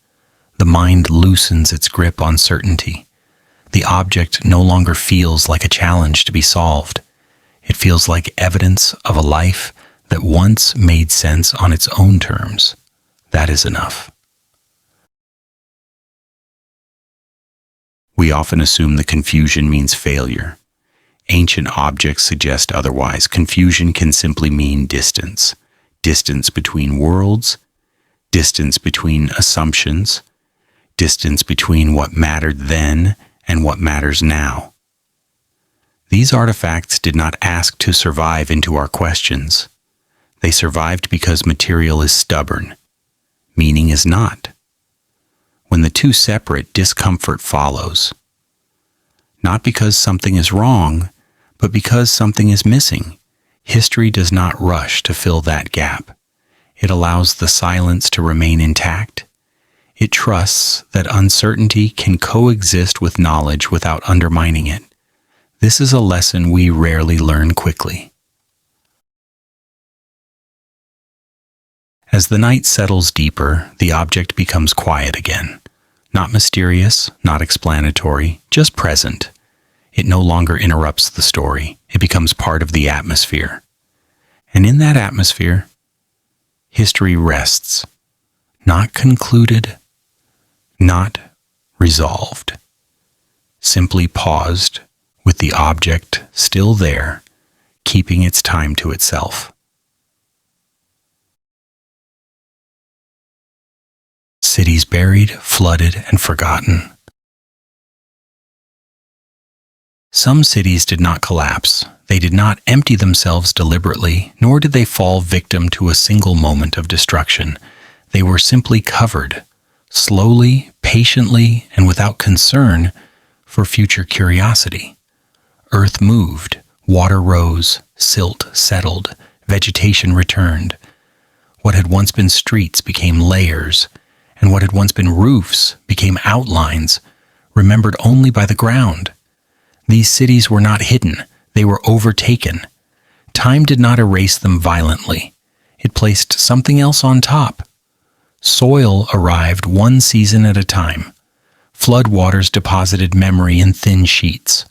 The mind loosens its grip on certainty. The object no longer feels like a challenge to be solved. It feels like evidence of a life that once made sense on its own terms. That is enough. We often assume that confusion means failure. Ancient objects suggest otherwise. Confusion can simply mean distance. Distance between worlds, distance between assumptions, distance between what mattered then and what matters now. These artifacts did not ask to survive into our questions. They survived because material is stubborn. Meaning is not. When the two separate, discomfort follows. Not because something is wrong, but because something is missing. History does not rush to fill that gap. It allows the silence to remain intact. It trusts that uncertainty can coexist with knowledge without undermining it. This is a lesson we rarely learn quickly. As the night settles deeper, the object becomes quiet again. Not mysterious, not explanatory, just present. It no longer interrupts the story. It becomes part of the atmosphere. And in that atmosphere, history rests. Not concluded, not resolved. Simply paused, with the object still there, keeping its time to itself. Cities buried, flooded, and forgotten. Some cities did not collapse. They did not empty themselves deliberately, nor did they fall victim to a single moment of destruction. They were simply covered, slowly, patiently, and without concern for future curiosity. Earth moved, water rose, silt settled, vegetation returned. What had once been streets became layers, and what had once been roofs became outlines, remembered only by the ground. These cities were not hidden, they were overtaken. Time did not erase them violently. It placed something else on top. Soil arrived one season at a time. Floodwaters deposited memory in thin sheets.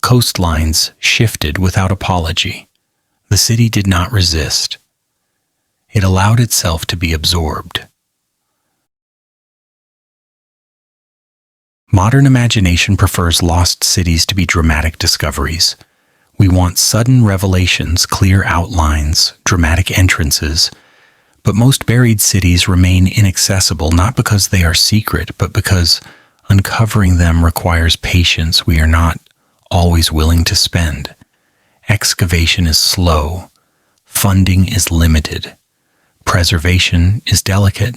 Coastlines shifted without apology. The city did not resist. It allowed itself to be absorbed. Modern imagination prefers lost cities to be dramatic discoveries. We want sudden revelations, clear outlines, dramatic entrances, but most buried cities remain inaccessible not because they are secret, but because uncovering them requires patience we are not always willing to spend. Excavation is slow, funding is limited, preservation is delicate.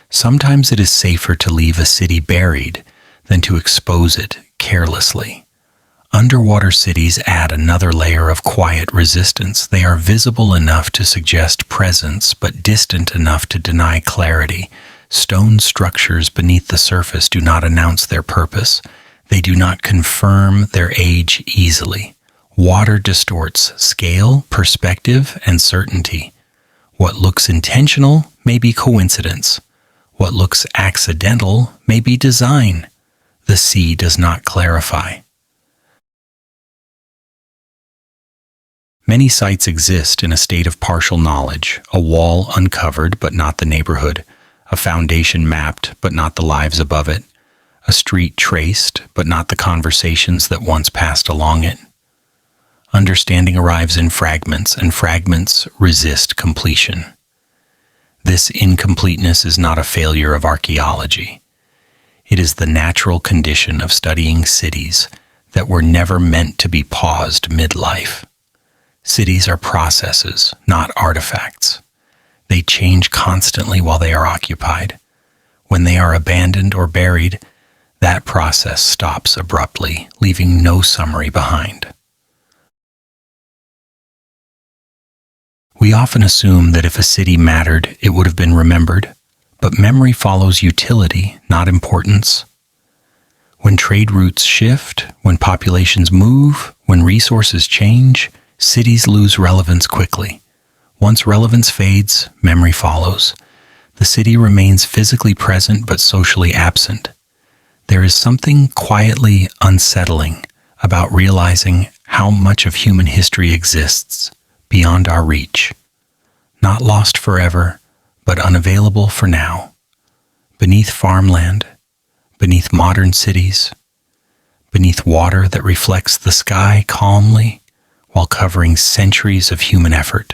Sometimes it is safer to leave a city buried than to expose it carelessly. Underwater cities add another layer of quiet resistance. They are visible enough to suggest presence, but distant enough to deny clarity. Stone structures beneath the surface do not announce their purpose. They do not confirm their age easily. Water distorts scale, perspective, and certainty. What looks intentional may be coincidence. What looks accidental may be design. The sea does not clarify. Many sites exist in a state of partial knowledge, a wall uncovered but not the neighborhood, a foundation mapped but not the lives above it, a street traced but not the conversations that once passed along it. Understanding arrives in fragments, and fragments resist completion. This incompleteness is not a failure of archaeology. It is the natural condition of studying cities that were never meant to be paused mid-life. Cities are processes, not artifacts. They change constantly while they are occupied. When they are abandoned or buried, that process stops abruptly, leaving no summary behind. We often assume that if a city mattered, it would have been remembered, but memory follows utility, not importance. When trade routes shift, when populations move, when resources change, cities lose relevance quickly. Once relevance fades, memory follows. The city remains physically present but socially absent. There is something quietly unsettling about realizing how much of human history exists beyond our reach, not lost forever, but unavailable for now, beneath farmland, beneath modern cities, beneath water that reflects the sky calmly while covering centuries of human effort.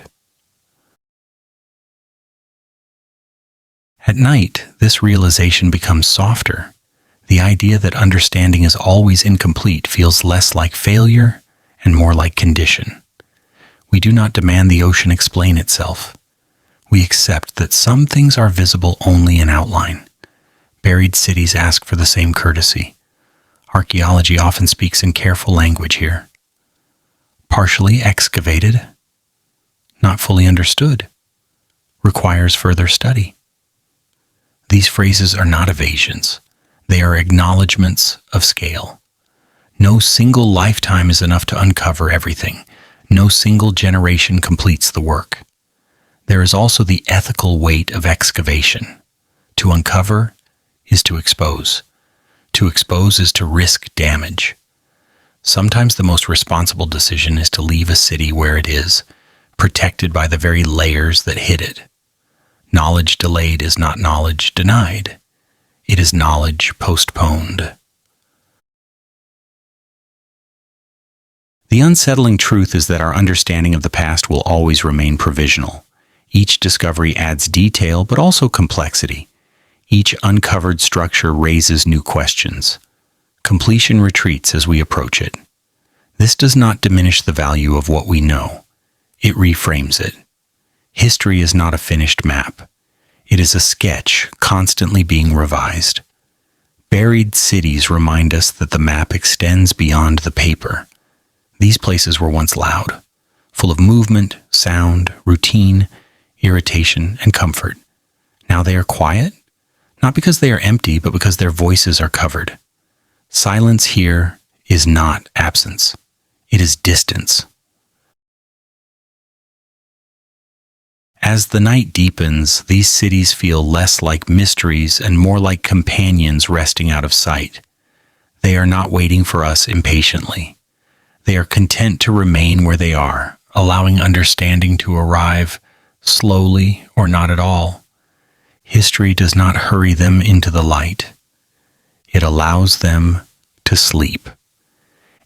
At night, this realization becomes softer. The idea that understanding is always incomplete feels less like failure and more like condition. We do not demand the ocean explain itself. We accept that some things are visible only in outline. Buried cities ask for the same courtesy. Archaeology often speaks in careful language here. Partially excavated, not fully understood, requires further study. These phrases are not evasions. They are acknowledgments of scale. No single lifetime is enough to uncover everything. No single generation completes the work. There is also the ethical weight of excavation. To uncover is to expose. To expose is to risk damage. Sometimes the most responsible decision is to leave a city where it is, protected by the very layers that hid it. Knowledge delayed is not knowledge denied. It is knowledge postponed. The unsettling truth is that our understanding of the past will always remain provisional. Each discovery adds detail, but also complexity. Each uncovered structure raises new questions. Completion retreats as we approach it. This does not diminish the value of what we know. It reframes it. History is not a finished map. It is a sketch constantly being revised. Buried cities remind us that the map extends beyond the paper. These places were once loud, full of movement, sound, routine, irritation, and comfort. Now they are quiet, not because they are empty, but because their voices are covered. Silence here is not absence. It is distance. As the night deepens, these cities feel less like mysteries and more like companions resting out of sight. They are not waiting for us impatiently. They are content to remain where they are, allowing understanding to arrive slowly or not at all. History does not hurry them into the light. It allows them to sleep.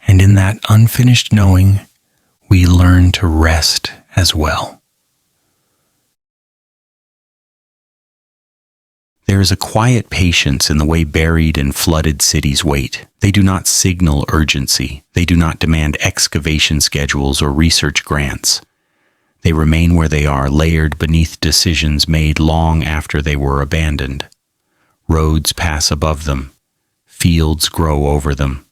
And in that unfinished knowing, we learn to rest as well. There is a quiet patience in the way buried and flooded cities wait. They do not signal urgency. They do not demand excavation schedules or research grants. They remain where they are, layered beneath decisions made long after they were abandoned. Roads pass above them. Fields grow over them.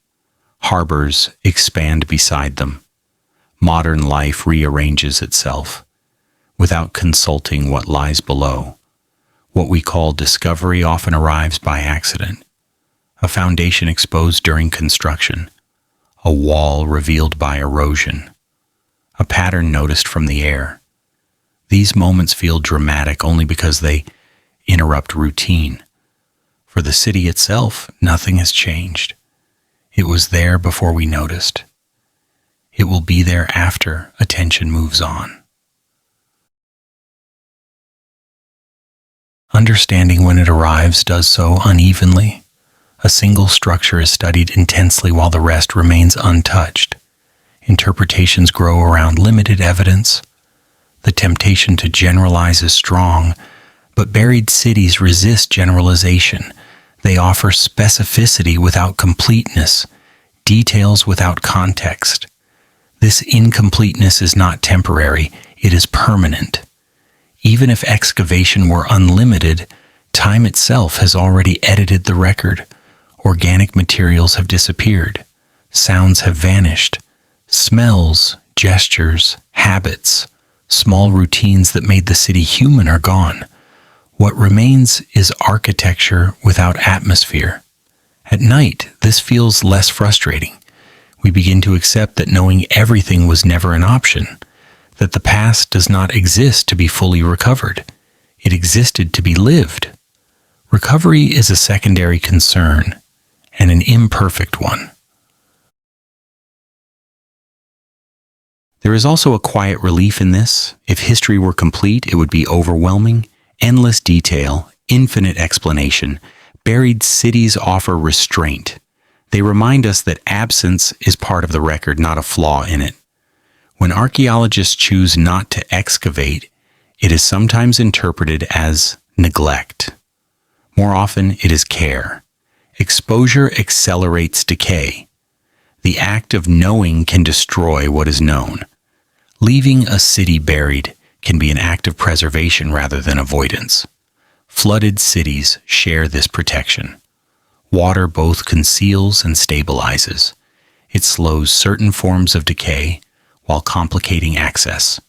Harbors expand beside them. Modern life rearranges itself without consulting what lies below. What we call discovery often arrives by accident. A foundation exposed during construction. A wall revealed by erosion. A pattern noticed from the air. These moments feel dramatic only because they interrupt routine. For the city itself, nothing has changed. It was there before we noticed. It will be there after attention moves on. Understanding when it arrives does so unevenly. A single structure is studied intensely while the rest remains untouched. Interpretations grow around limited evidence. The temptation to generalize is strong, but buried cities resist generalization. They offer specificity without completeness, details without context. This incompleteness is not temporary, it is permanent. Even if excavation were unlimited, Time itself has already edited the record. Organic materials have disappeared. Sounds have vanished. Smells, gestures, habits, small routines that made the city human are gone. What remains is architecture without atmosphere. At night, this feels less frustrating. We begin to accept that knowing everything was never an option, that the past does not exist to be fully recovered. It existed to be lived. Recovery is a secondary concern, and an imperfect one. There is also a quiet relief in this. If history were complete, it would be overwhelming. Endless detail, infinite explanation. Buried cities offer restraint. They remind us that absence is part of the record, not a flaw in it. When archaeologists choose not to excavate, it is sometimes interpreted as neglect. More often, it is care. Exposure accelerates decay. The act of knowing can destroy what is known. Leaving a city buried can be an act of preservation rather than avoidance. Flooded cities share this protection. Water both conceals and stabilizes. It slows certain forms of decay while complicating access.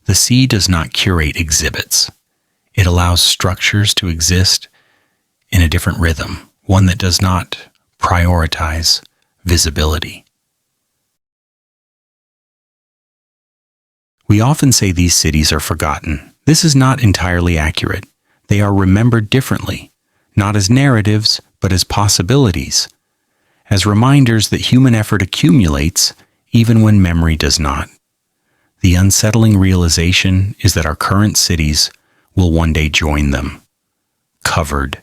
The sea does not curate exhibits. It allows structures to exist in a different rhythm, one that does not prioritize visibility. We often say these cities are forgotten. This is not entirely accurate. They are remembered differently, not as narratives, but as possibilities, as reminders that human effort accumulates even when memory does not. The unsettling realization is that our current cities will one day join them, covered,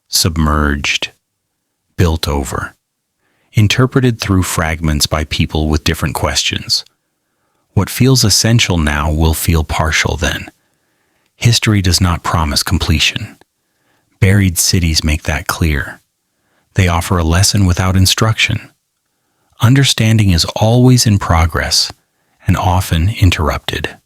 submerged, built over, interpreted through fragments by people with different questions. What feels essential now will feel partial then. History does not promise completion. Buried cities make that clear. They offer a lesson without instruction. Understanding is always in progress and often interrupted.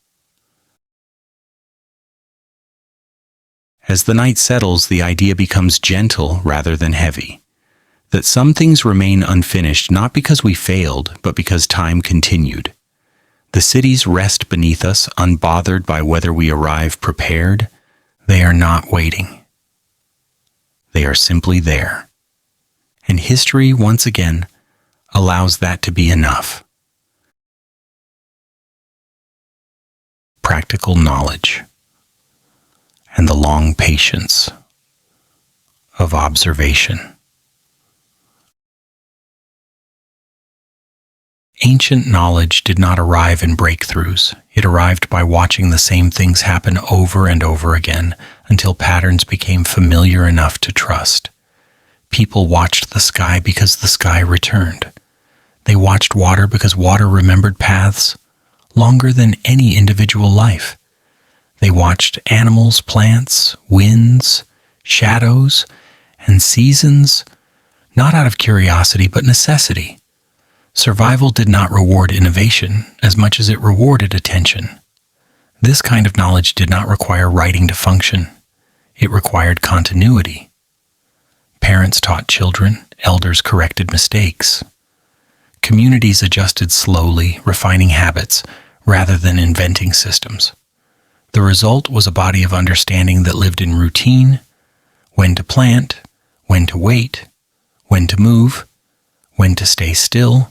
As the night settles, the idea becomes gentle rather than heavy. That some things remain unfinished not because we failed, but because time continued. The cities rest beneath us, unbothered by whether we arrive prepared. They are not waiting. They are simply there. And history, once again, allows that to be enough. Practical knowledge and the long patience of observation. Ancient knowledge did not arrive in breakthroughs. It arrived by watching the same things happen over and over again until patterns became familiar enough to trust. People watched the sky because the sky returned. They watched water because water remembered paths longer than any individual life. They watched animals, plants, winds, shadows, and seasons, not out of curiosity but necessity. Survival did not reward innovation as much as it rewarded attention. This kind of knowledge did not require writing to function. It required continuity. Parents taught children, elders corrected mistakes. Communities adjusted slowly, refining habits rather than inventing systems. The result was a body of understanding that lived in routine: when to plant, when to wait, when to move, when to stay still.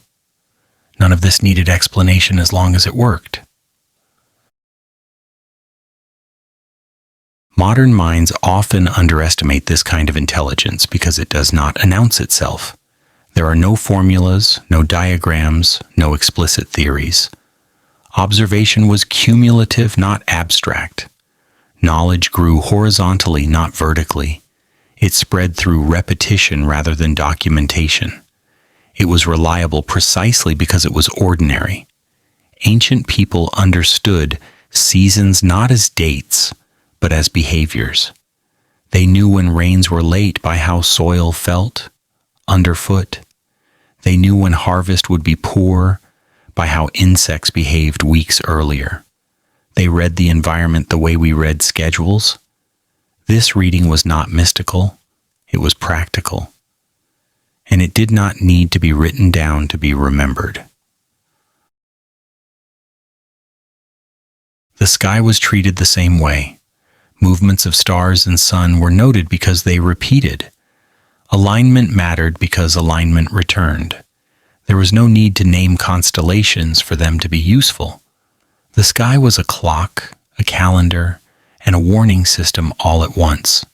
None of this needed explanation as long as it worked. Modern minds often underestimate this kind of intelligence because it does not announce itself. There are no formulas, no diagrams, no explicit theories. Observation was cumulative, not abstract. Knowledge grew horizontally, not vertically. It spread through repetition rather than documentation. It was reliable precisely because it was ordinary. Ancient people understood seasons not as dates, but as behaviors. They knew when rains were late by how soil felt underfoot. They knew when harvest would be poor by how insects behaved weeks earlier. They read the environment the way we read schedules. This reading was not mystical, it was practical, and it did not need to be written down to be remembered. The sky was treated the same way. Movements of stars and sun were noted because they repeated. Alignment mattered because alignment returned. There was no need to name constellations for them to be useful. The sky was a clock, a calendar, and a warning system all at once.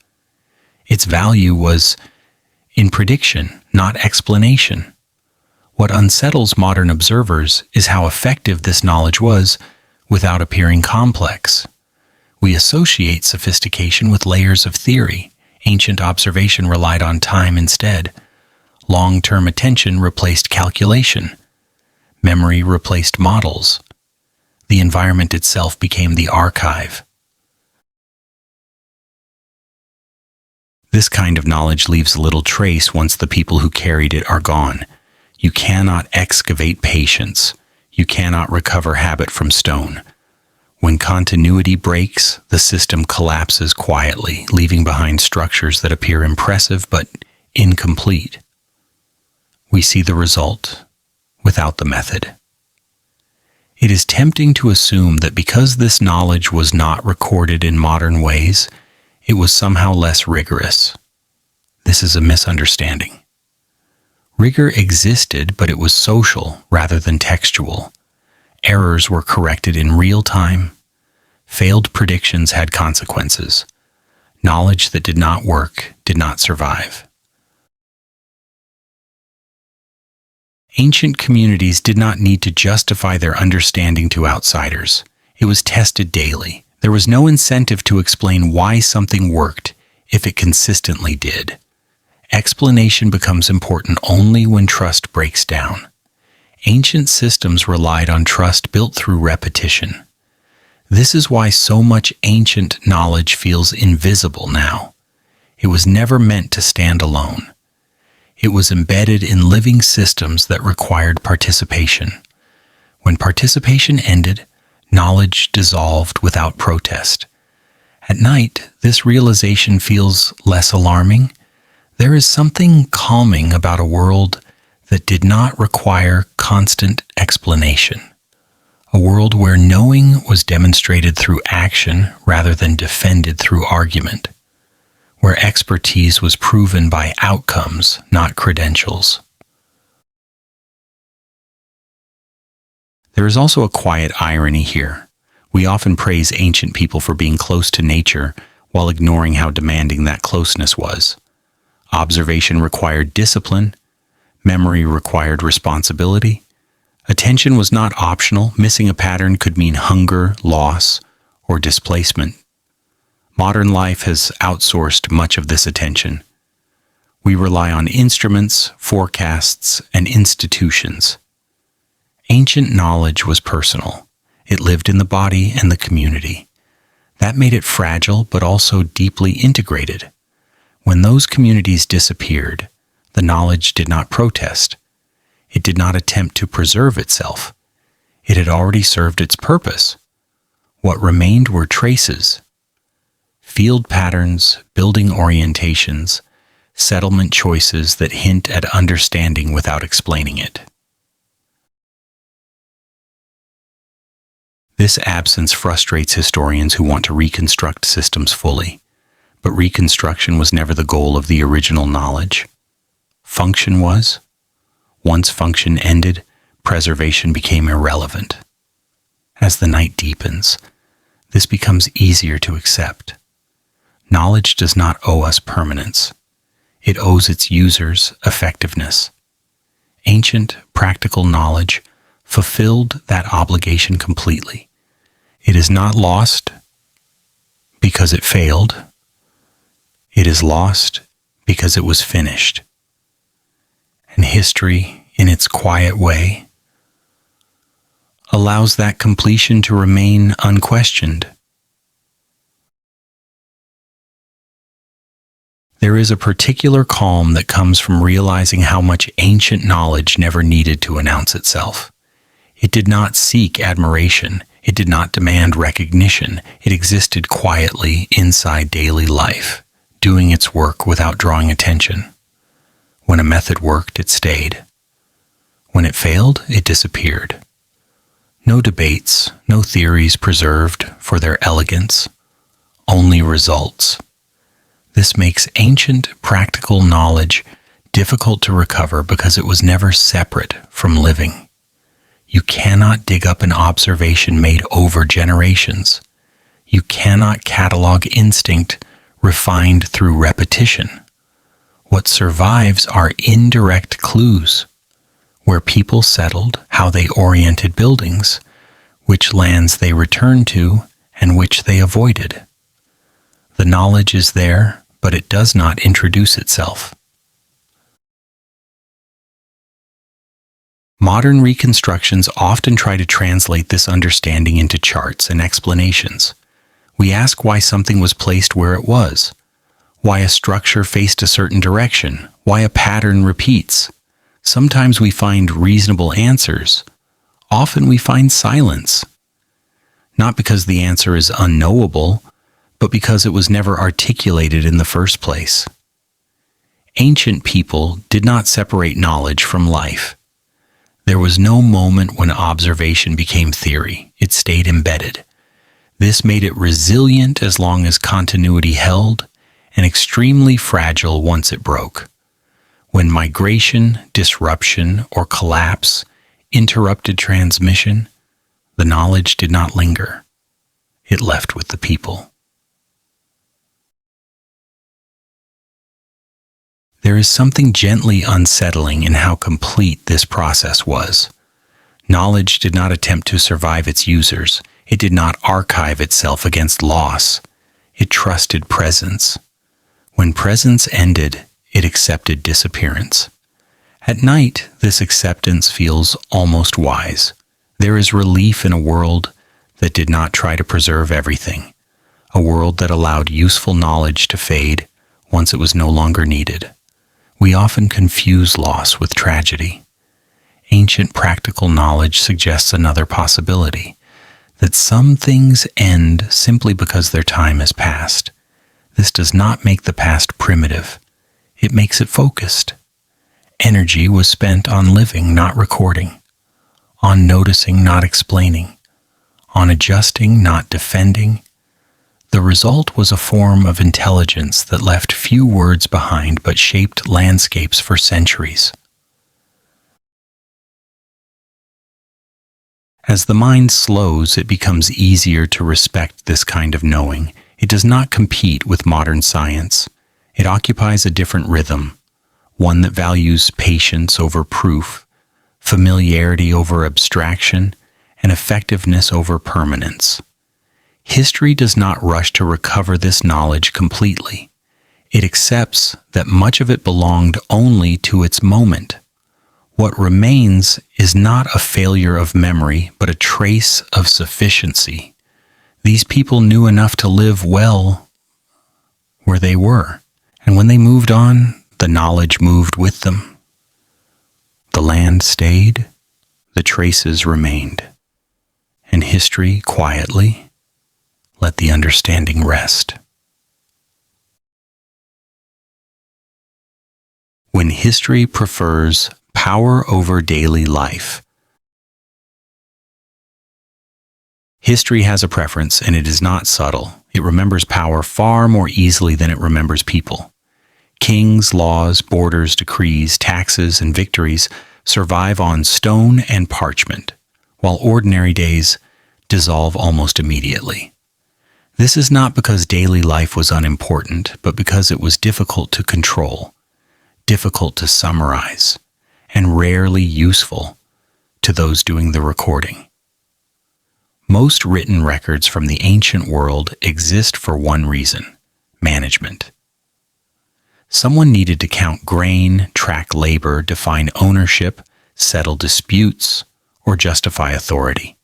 Its value was in prediction, not explanation. What unsettles modern observers is how effective this knowledge was without appearing complex. We associate sophistication with layers of theory. Ancient observation relied on time instead. Long-term attention replaced calculation. Memory replaced models. The environment itself became the archive. This kind of knowledge leaves little trace once the people who carried it are gone. You cannot excavate patience. You cannot recover habit from stone. When continuity breaks, the system collapses quietly, leaving behind structures that appear impressive but incomplete. We see the result without the method. It is tempting to assume that because this knowledge was not recorded in modern ways, it was somehow less rigorous. This is a misunderstanding. Rigor existed, but it was social rather than textual. Errors were corrected in real time. Failed predictions had consequences. Knowledge that did not work did not survive. Ancient communities did not need to justify their understanding to outsiders. It was tested daily. There was no incentive to explain why something worked if it consistently did. Explanation becomes important only when trust breaks down. Ancient systems relied on trust built through repetition. This is why so much ancient knowledge feels invisible now. It was never meant to stand alone. It was embedded in living systems that required participation. When participation ended, knowledge dissolved without protest. At night, this realization feels less alarming. There is something calming about a world that did not require constant explanation. A world where knowing was demonstrated through action rather than defended through argument. Where expertise was proven by outcomes, not credentials. There is also a quiet irony here. We often praise ancient people for being close to nature while ignoring how demanding that closeness was. Observation required discipline. Memory required responsibility. Attention was not optional. Missing a pattern could mean hunger, loss, or displacement. Modern life has outsourced much of this attention. We rely on instruments, forecasts, and institutions. Ancient knowledge was personal. It lived in the body and the community. That made it fragile but also deeply integrated. When those communities disappeared, the knowledge did not protest. It did not attempt to preserve itself. It had already served its purpose. What remained were traces. Field patterns, building orientations, settlement choices that hint at understanding without explaining it. This absence frustrates historians who want to reconstruct systems fully, but reconstruction was never the goal of the original knowledge. Function was. Once function ended, preservation became irrelevant. As the night deepens, this becomes easier to accept. Knowledge does not owe us permanence. It owes its users effectiveness. Ancient, practical knowledge fulfilled that obligation completely. It is not lost because it failed. It is lost because it was finished. And history, in its quiet way, allows that completion to remain unquestioned. There is a particular calm that comes from realizing how much ancient knowledge never needed to announce itself. It did not seek admiration, It did not demand recognition. It existed quietly inside daily life, doing its work without drawing attention. When a method worked, it stayed. When it failed, it disappeared. No debates, no theories preserved for their elegance, only results. This makes ancient practical knowledge difficult to recover because it was never separate from living. You cannot dig up an observation made over generations. You cannot catalog instinct refined through repetition. What survives are indirect clues: where people settled, how they oriented buildings, which lands they returned to, and which they avoided. The knowledge is there, but it does not introduce itself. Modern reconstructions often try to translate this understanding into charts and explanations. We ask why something was placed where it was, why a structure faced a certain direction, why a pattern repeats. Sometimes we find reasonable answers. Often we find silence. Not because the answer is unknowable, but because it was never articulated in the first place. Ancient people did not separate knowledge from life. There was no moment when observation became theory. It stayed embedded. This made it resilient as long as continuity held, and extremely fragile once it broke. When migration, disruption, or collapse interrupted transmission, the knowledge did not linger. It left with the people. There is something gently unsettling in how complete this process was. Knowledge did not attempt to survive its users. It did not archive itself against loss. It trusted presence. When presence ended, it accepted disappearance. At night, this acceptance feels almost wise. There is relief in a world that did not try to preserve everything, a world that allowed useful knowledge to fade once it was no longer needed. We often confuse loss with tragedy. Ancient practical knowledge suggests another possibility, that some things end simply because their time has passed. This does not make the past primitive. It makes it focused. Energy was spent on living, not recording, on noticing, not explaining, on adjusting, not defending. The result was a form of intelligence that left few words behind but shaped landscapes for centuries. As the mind slows, it becomes easier to respect this kind of knowing. It does not compete with modern science. It occupies a different rhythm, one that values patience over proof, familiarity over abstraction, and effectiveness over permanence. History does not rush to recover this knowledge completely. It accepts that much of it belonged only to its moment. What remains is not a failure of memory, but a trace of sufficiency. These people knew enough to live well where they were, and when they moved on, the knowledge moved with them. The land stayed, the traces remained, and history quietly let the understanding rest. When history prefers power over daily life. History has a preference, and it is not subtle. It remembers power far more easily than it remembers people. Kings, laws, borders, decrees, taxes, and victories survive on stone and parchment, while ordinary days dissolve almost immediately. This is not because daily life was unimportant, but because it was difficult to control, difficult to summarize, and rarely useful to those doing the recording. Most written records from the ancient world exist for one reason: management. Someone needed to count grain, track labor, define ownership, settle disputes, or justify authority.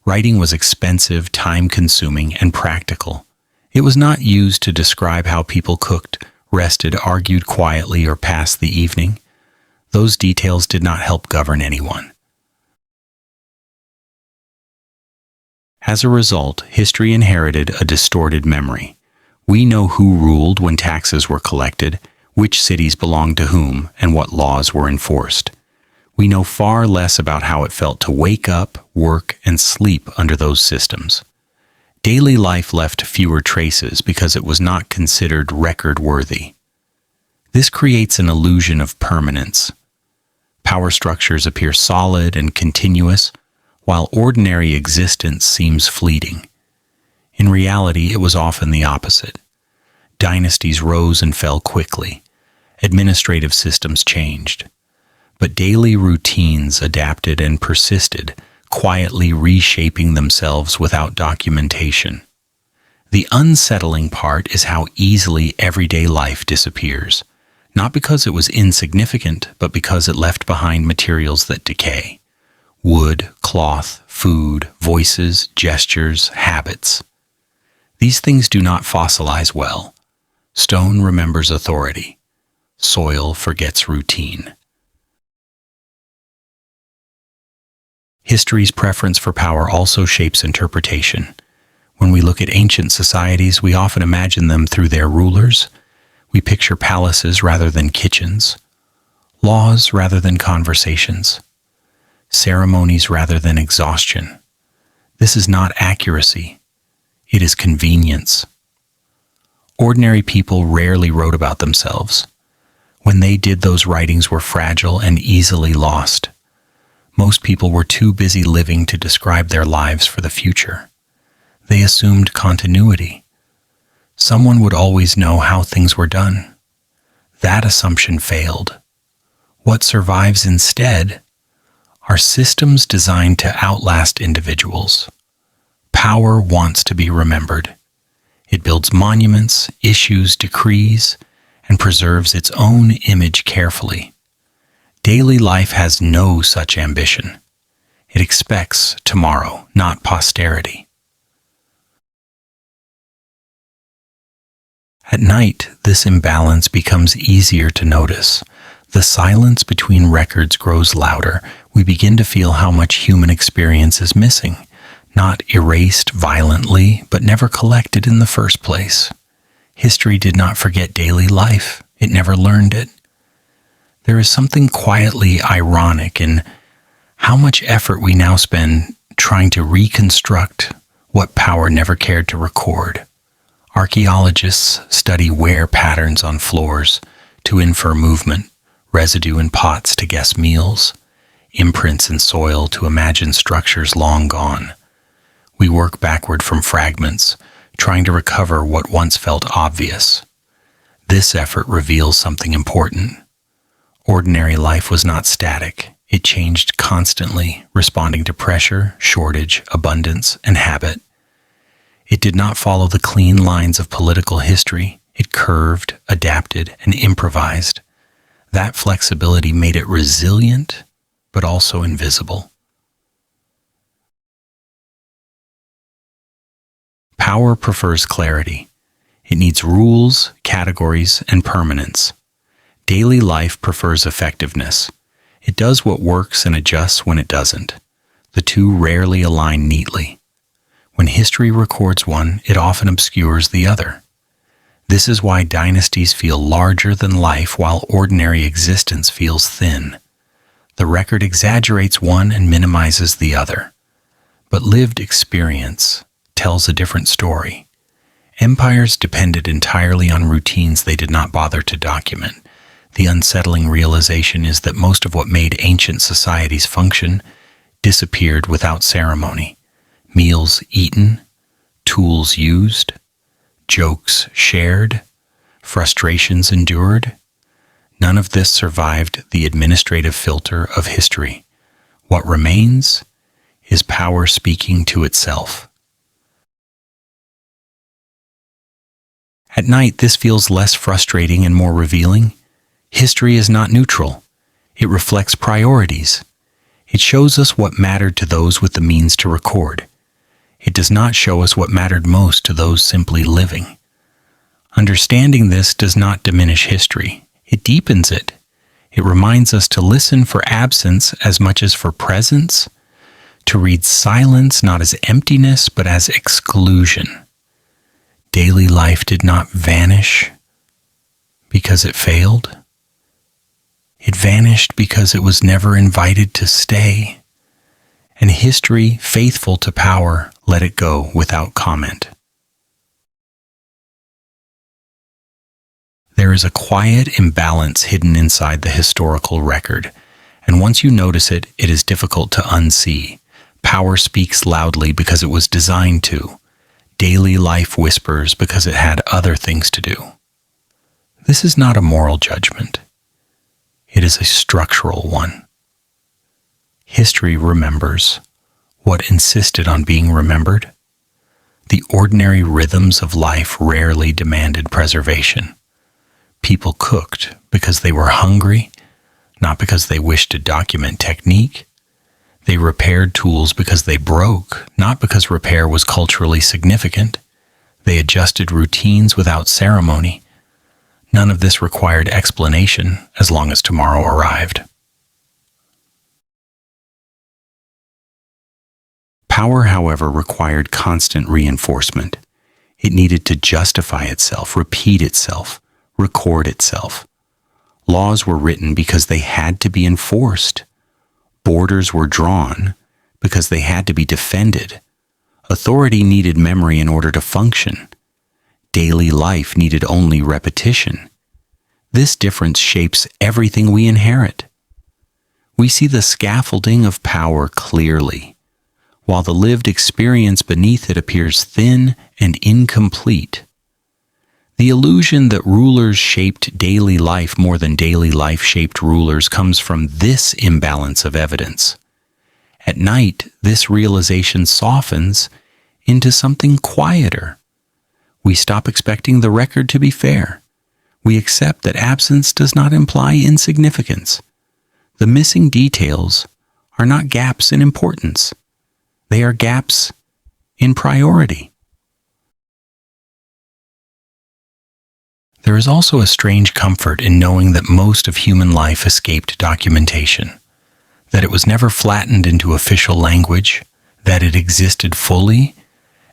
Writing was expensive, time-consuming, and practical. It was not used to describe how people cooked, rested, argued quietly, or passed the evening. Those details did not help govern anyone. As a result, history inherited a distorted memory. We know who ruled when taxes were collected, which cities belonged to whom, and what laws were enforced. We know far less about how it felt to wake up, work, and sleep under those systems. Daily life left fewer traces because it was not considered record-worthy. This creates an illusion of permanence. Power structures appear solid and continuous, while ordinary existence seems fleeting. In reality, it was often the opposite. Dynasties rose and fell quickly. Administrative systems changed. But daily routines adapted and persisted, quietly reshaping themselves without documentation. The unsettling part is how easily everyday life disappears, not because it was insignificant, but because it left behind materials that decay. Wood, cloth, food, voices, gestures, habits. These things do not fossilize well. Stone remembers authority. Soil forgets routine. History's preference for power also shapes interpretation. When we look at ancient societies, we often imagine them through their rulers. We picture palaces rather than kitchens, laws rather than conversations, ceremonies rather than exhaustion. This is not accuracy. It is convenience. Ordinary people rarely wrote about themselves. When they did, those writings were fragile and easily lost. Most people were too busy living to describe their lives for the future. They assumed continuity. Someone would always know how things were done. That assumption failed. What survives instead are systems designed to outlast individuals. Power wants to be remembered. It builds monuments, issues decrees, and preserves its own image carefully. Daily life has no such ambition. It expects tomorrow, not posterity. At night, this imbalance becomes easier to notice. The silence between records grows louder. We begin to feel how much human experience is missing, not erased violently, but never collected in the first place. History did not forget daily life. It never learned it. There is something quietly ironic in how much effort we now spend trying to reconstruct what power never cared to record. Archaeologists study wear patterns on floors to infer movement, residue in pots to guess meals, imprints in soil to imagine structures long gone. We work backward from fragments, trying to recover what once felt obvious. This effort reveals something important. Ordinary life was not static. It changed constantly, responding to pressure, shortage, abundance, and habit. It did not follow the clean lines of political history. It curved, adapted, and improvised. That flexibility made it resilient, but also invisible. Power prefers clarity. It needs rules, categories, and permanence. Daily life prefers effectiveness. It does what works and adjusts when it doesn't. The two rarely align neatly. When history records one, it often obscures the other. This is why dynasties feel larger than life while ordinary existence feels thin. The record exaggerates one and minimizes the other. But lived experience tells a different story. Empires depended entirely on routines they did not bother to document. The unsettling realization is that most of what made ancient societies function disappeared without ceremony. Meals eaten, tools used, jokes shared, frustrations endured. None of this survived the administrative filter of history. What remains is power speaking to itself. At night, this feels less frustrating and more revealing. History is not neutral. It reflects priorities. It shows us what mattered to those with the means to record. It does not show us what mattered most to those simply living. Understanding this does not diminish history. It deepens it. It reminds us to listen for absence as much as for presence, to read silence not as emptiness but as exclusion. Daily life did not vanish because it failed. It vanished because it was never invited to stay. And history, faithful to power, let it go without comment. There is a quiet imbalance hidden inside the historical record, and once you notice it, it is difficult to unsee. Power speaks loudly because it was designed to. Daily life whispers because it had other things to do. This is not a moral judgment. It is a structural one. History remembers what insisted on being remembered. The ordinary rhythms of life rarely demanded preservation. People cooked because they were hungry, not because they wished to document technique. They repaired tools because they broke, not because repair was culturally significant. They adjusted routines without ceremony. None of this required explanation as long as tomorrow arrived. Power, however, required constant reinforcement. It needed to justify itself, repeat itself, record itself. Laws were written because they had to be enforced. Borders were drawn because they had to be defended. Authority needed memory in order to function. Daily life needed only repetition. This difference shapes everything we inherit. We see the scaffolding of power clearly, while the lived experience beneath it appears thin and incomplete. The illusion that rulers shaped daily life more than daily life shaped rulers comes from this imbalance of evidence. At night, this realization softens into something quieter. We stop expecting the record to be fair. We accept that absence does not imply insignificance. The missing details are not gaps in importance. They are gaps in priority. There is also a strange comfort in knowing that most of human life escaped documentation, that it was never flattened into official language, that it existed fully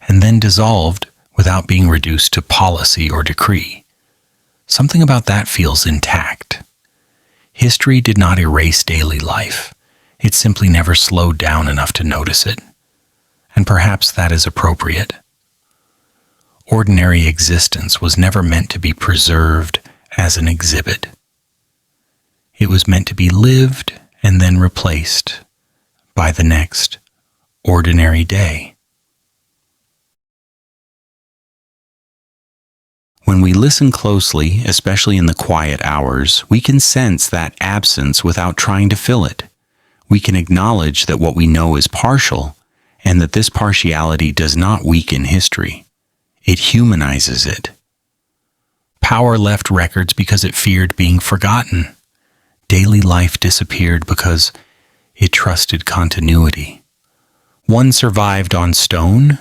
and then dissolved without being reduced to policy or decree. Something about that feels intact. History did not erase daily life. It simply never slowed down enough to notice it. And perhaps that is appropriate. Ordinary existence was never meant to be preserved as an exhibit. It was meant to be lived and then replaced by the next ordinary day. When we listen closely, especially in the quiet hours, we can sense that absence without trying to fill it. We can acknowledge that what we know is partial, and that this partiality does not weaken history. It humanizes it. Power left records because it feared being forgotten. Daily life disappeared because it trusted continuity. One survived on stone,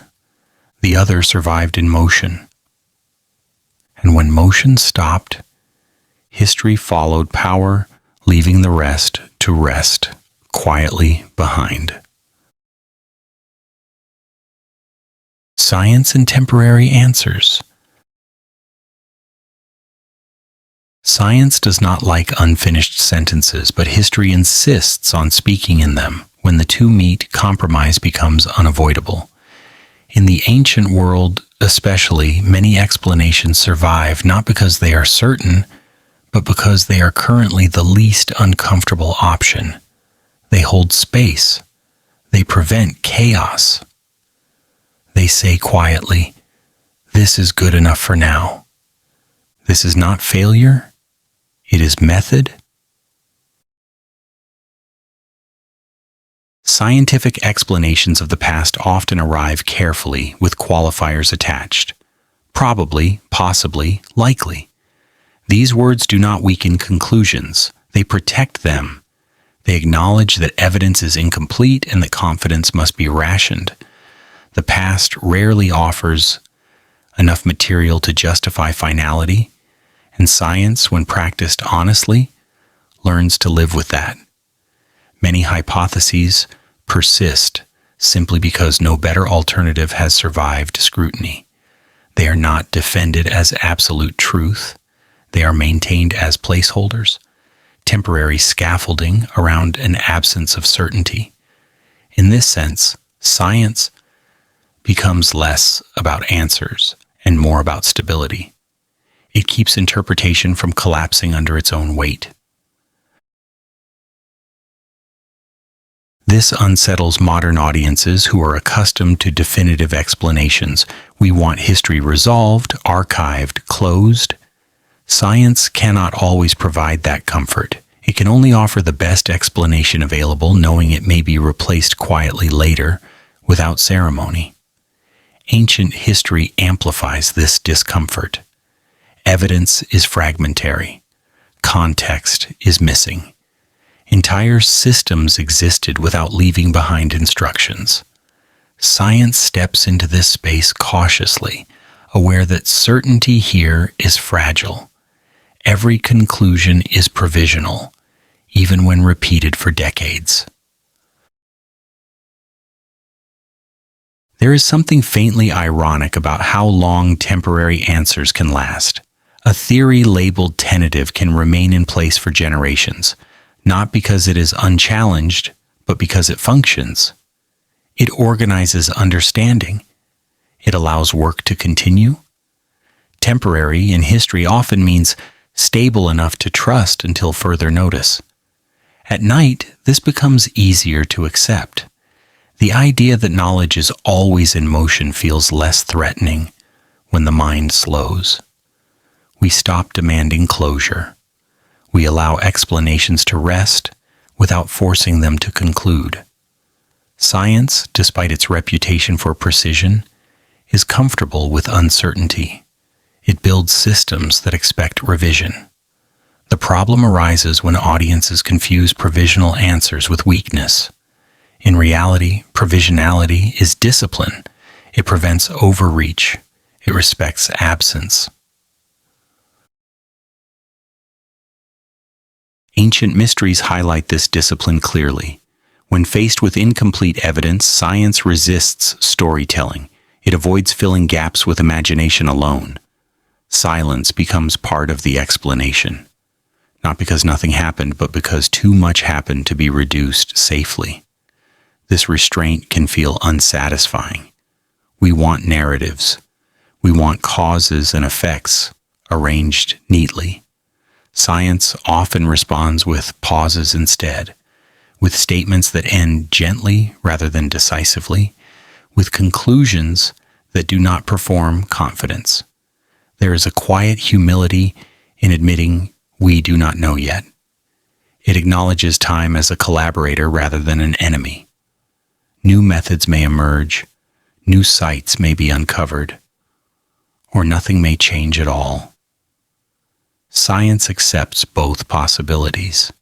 the other survived in motion. And when motion stopped, history followed power, leaving the rest to rest quietly behind. Science and temporary answers. Science does not like unfinished sentences, but history insists on speaking in them. When the two meet, compromise becomes unavoidable. In the ancient world, especially, many explanations survive not because they are certain, but because they are currently the least uncomfortable option. They hold space. They prevent chaos. They say quietly, "This is good enough for now." This is not failure. It is method. Scientific explanations of the past often arrive carefully with qualifiers attached. Probably, possibly, likely. These words do not weaken conclusions. They protect them. They acknowledge that evidence is incomplete and that confidence must be rationed. The past rarely offers enough material to justify finality, and science, when practiced honestly, learns to live with that. Many hypotheses persist simply because no better alternative has survived scrutiny. They are not defended as absolute truth. They are maintained as placeholders, temporary scaffolding around an absence of certainty. In this sense, science becomes less about answers and more about stability. It keeps interpretation from collapsing under its own weight. This unsettles modern audiences who are accustomed to definitive explanations. We want history resolved, archived, closed. Science cannot always provide that comfort. It can only offer the best explanation available, knowing it may be replaced quietly later, without ceremony. Ancient history amplifies this discomfort. Evidence is fragmentary. Context is missing. Entire systems existed without leaving behind instructions. Science steps into this space cautiously, aware that certainty here is fragile. Every conclusion is provisional, even when repeated for decades. There is something faintly ironic about how long temporary answers can last. A theory labeled tentative can remain in place for generations, not because it is unchallenged, but because it functions. It organizes understanding. It allows work to continue. Temporary in history often means stable enough to trust until further notice. At night, this becomes easier to accept. The idea that knowledge is always in motion feels less threatening when the mind slows. We stop demanding closure. We allow explanations to rest without forcing them to conclude. Science, despite its reputation for precision, is comfortable with uncertainty. It builds systems that expect revision. The problem arises when audiences confuse provisional answers with weakness. In reality, provisionality is discipline. It prevents overreach. It respects absence. Ancient mysteries highlight this discipline clearly. When faced with incomplete evidence, science resists storytelling. It avoids filling gaps with imagination alone. Silence becomes part of the explanation. Not because nothing happened, but because too much happened to be reduced safely. This restraint can feel unsatisfying. We want narratives. We want causes and effects arranged neatly. Science often responds with pauses instead, with statements that end gently rather than decisively, with conclusions that do not perform confidence. There is a quiet humility in admitting we do not know yet. It acknowledges time as a collaborator rather than an enemy. New methods may emerge, new sites may be uncovered, or nothing may change at all. Science accepts both possibilities.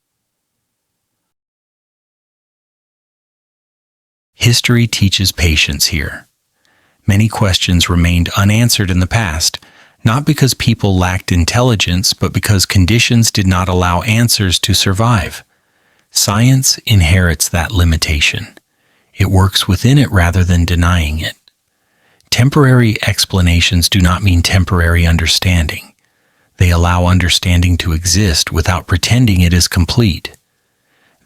History teaches patience here. Many questions remained unanswered in the past, not because people lacked intelligence, but because conditions did not allow answers to survive. Science inherits that limitation. It works within it rather than denying it. Temporary explanations do not mean temporary understanding. They allow understanding to exist without pretending it is complete.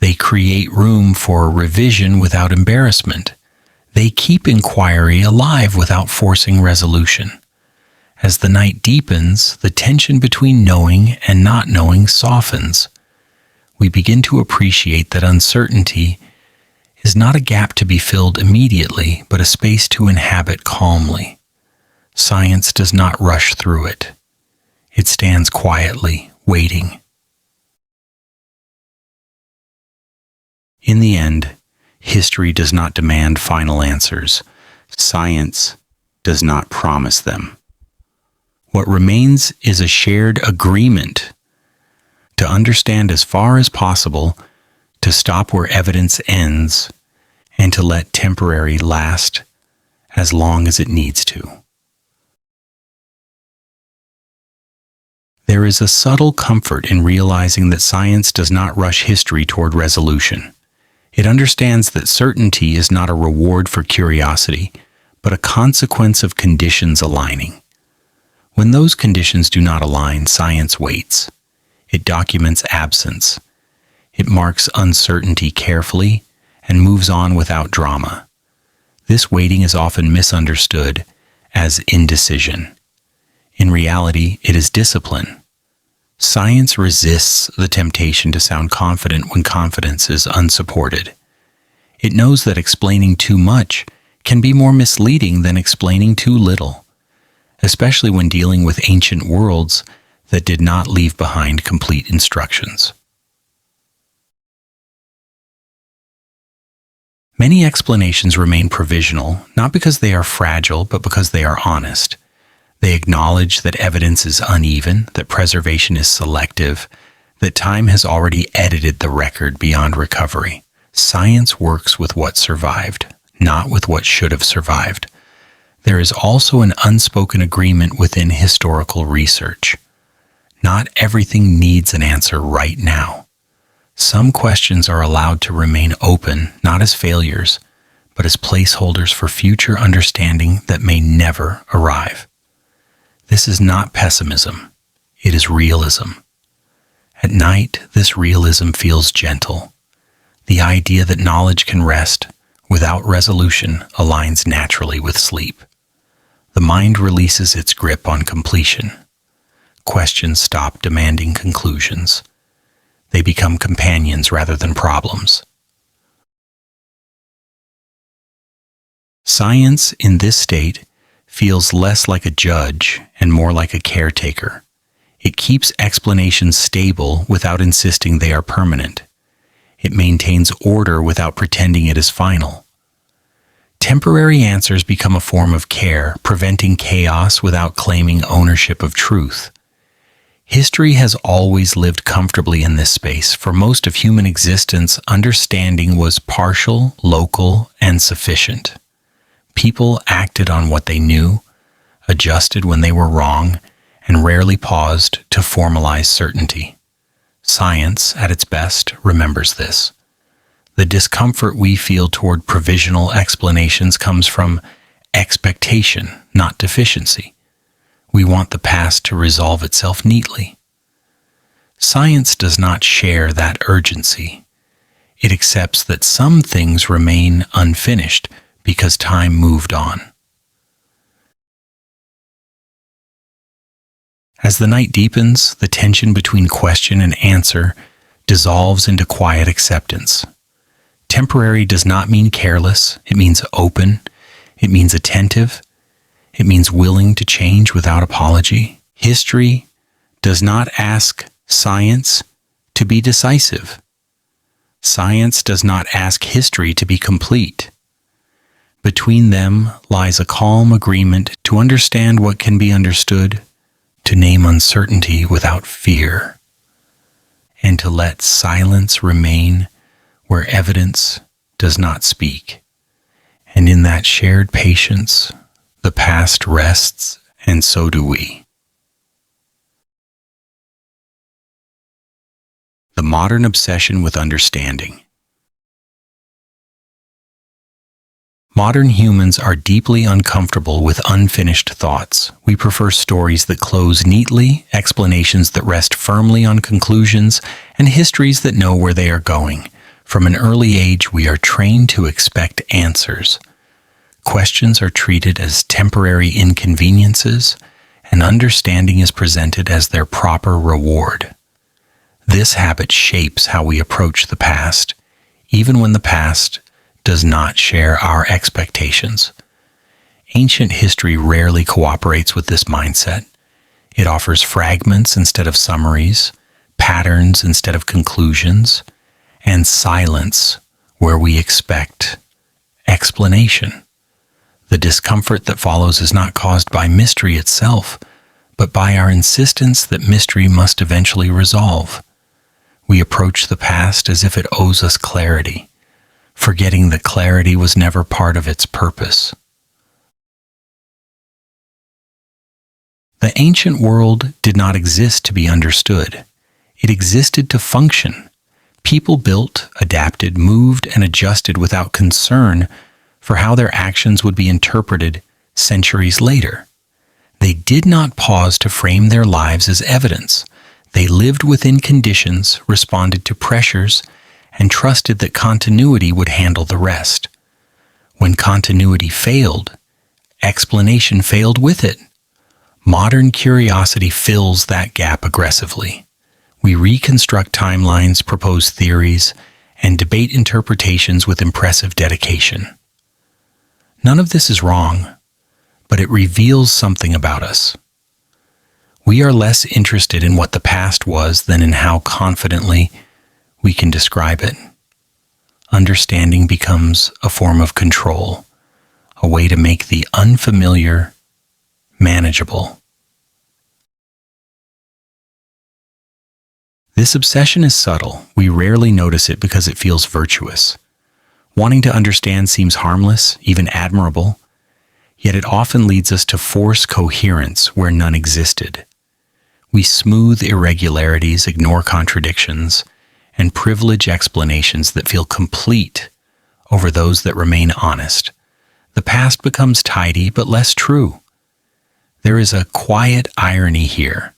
They create room for revision without embarrassment. They keep inquiry alive without forcing resolution. As the night deepens, the tension between knowing and not knowing softens. We begin to appreciate that uncertainty is not a gap to be filled immediately, but a space to inhabit calmly. Science does not rush through it. It stands quietly, waiting. In the end, history does not demand final answers. Science does not promise them. What remains is a shared agreement to understand as far as possible, to stop where evidence ends, and to let temporary last as long as it needs to. There is a subtle comfort in realizing that science does not rush history toward resolution. It understands that certainty is not a reward for curiosity, but a consequence of conditions aligning. When those conditions do not align, science waits. It documents absence. It marks uncertainty carefully and moves on without drama. This waiting is often misunderstood as indecision. In reality, it is discipline. Science resists the temptation to sound confident when confidence is unsupported. It knows that explaining too much can be more misleading than explaining too little, especially when dealing with ancient worlds that did not leave behind complete instructions. Many explanations remain provisional, not because they are fragile, but because they are honest. They acknowledge that evidence is uneven, that preservation is selective, that time has already edited the record beyond recovery. Science works with what survived, not with what should have survived. There is also an unspoken agreement within historical research. Not everything needs an answer right now. Some questions are allowed to remain open, not as failures, but as placeholders for future understanding that may never arrive. This is not pessimism. It is realism. At night, this realism feels gentle. The idea that knowledge can rest without resolution aligns naturally with sleep. The mind releases its grip on completion. Questions stop demanding conclusions. They become companions rather than problems. Science, in this state, feels less like a judge and more like a caretaker. It keeps explanations stable without insisting they are permanent. It maintains order without pretending it is final. Temporary answers become a form of care, preventing chaos without claiming ownership of truth. History has always lived comfortably in this space. For most of human existence, understanding was partial, local, and sufficient. People acted on what they knew, adjusted when they were wrong, and rarely paused to formalize certainty. Science, at its best, remembers this. The discomfort we feel toward provisional explanations comes from expectation, not deficiency. We want the past to resolve itself neatly. Science does not share that urgency. It accepts that some things remain unfinished because time moved on. As the night deepens, the tension between question and answer dissolves into quiet acceptance. Temporary does not mean careless. It means open. It means attentive. It means willing to change without apology. History does not ask science to be decisive. Science does not ask history to be complete. Between them lies a calm agreement to understand what can be understood, to name uncertainty without fear, and to let silence remain where evidence does not speak. And in that shared patience, the past rests, and so do we. The modern obsession with understanding. Modern humans are deeply uncomfortable with unfinished thoughts. We prefer stories that close neatly, explanations that rest firmly on conclusions, and histories that know where they are going. From an early age, we are trained to expect answers. Questions are treated as temporary inconveniences, and understanding is presented as their proper reward. This habit shapes how we approach the past, even when the past does not share our expectations. Ancient history rarely cooperates with this mindset. It offers fragments instead of summaries, patterns instead of conclusions, and silence where we expect explanation. The discomfort that follows is not caused by mystery itself, but by our insistence that mystery must eventually resolve. We approach the past as if it owes us clarity, forgetting that clarity was never part of its purpose. The ancient world did not exist to be understood. It existed to function, People built, adapted, moved, and adjusted without concern for how their actions would be interpreted centuries later. They did not pause to frame their lives as evidence. They lived within conditions, responded to pressures, and trusted that continuity would handle the rest. When continuity failed, explanation failed with it. Modern curiosity fills that gap aggressively. We reconstruct timelines, propose theories, and debate interpretations with impressive dedication. None of this is wrong, but it reveals something about us. We are less interested in what the past was than in how confidently we can describe it. Understanding becomes a form of control, a way to make the unfamiliar manageable. This obsession is subtle. We rarely notice it because it feels virtuous. Wanting to understand seems harmless, even admirable, yet it often leads us to force coherence where none existed. We smooth irregularities, ignore contradictions, and privilege explanations that feel complete over those that remain honest. The past becomes tidy but less true. There is a quiet irony here.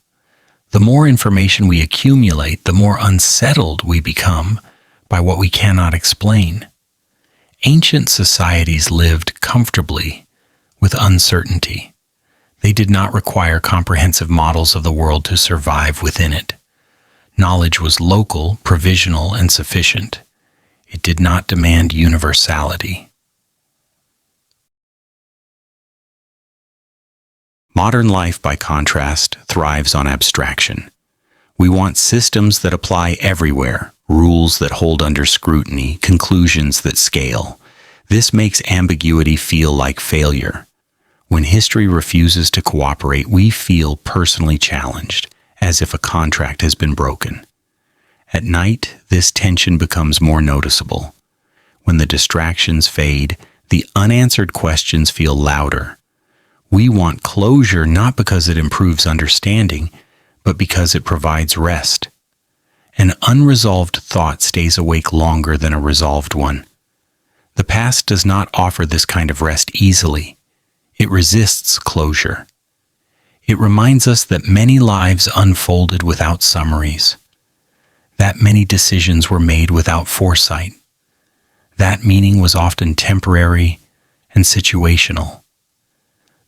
The more information we accumulate, the more unsettled we become by what we cannot explain. Ancient societies lived comfortably with uncertainty. They did not require comprehensive models of the world to survive within it. Knowledge was local, provisional, and sufficient. It did not demand universality. Modern life, by contrast, thrives on abstraction. We want systems that apply everywhere, rules that hold under scrutiny, conclusions that scale. This makes ambiguity feel like failure. When history refuses to cooperate, we feel personally challenged, as if a contract has been broken. At night, this tension becomes more noticeable. When the distractions fade, the unanswered questions feel louder. We want closure not because it improves understanding, but because it provides rest. An unresolved thought stays awake longer than a resolved one. The past does not offer this kind of rest easily. It resists closure. It reminds us that many lives unfolded without summaries, that many decisions were made without foresight, that meaning was often temporary and situational.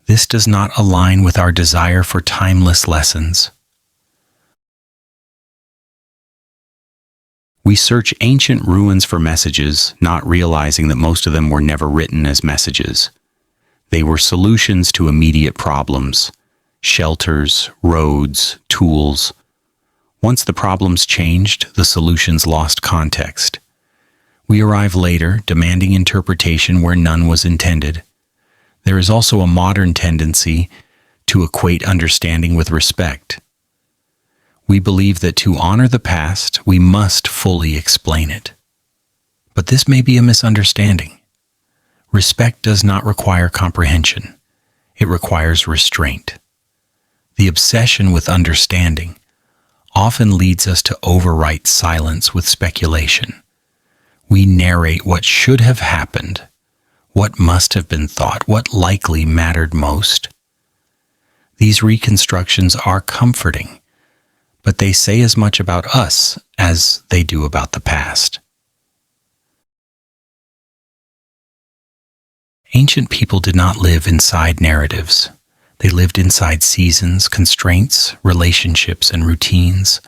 This does not align with our desire for timeless lessons. We search ancient ruins for messages, not realizing that most of them were never written as messages. They were solutions to immediate problems, shelters, roads, tools. Once the problems changed, the solutions lost context. We arrive later, demanding interpretation where none was intended. There is also a modern tendency to equate understanding with respect. We believe that to honor the past, we must fully explain it. But this may be a misunderstanding. Respect does not require comprehension. It requires restraint. The obsession with understanding often leads us to overwrite silence with speculation. We narrate what should have happened, what must have been thought, what likely mattered most. These reconstructions are comforting, but they say as much about us as they do about the past. Ancient people did not live inside narratives. They lived inside seasons, constraints, relationships, and routines.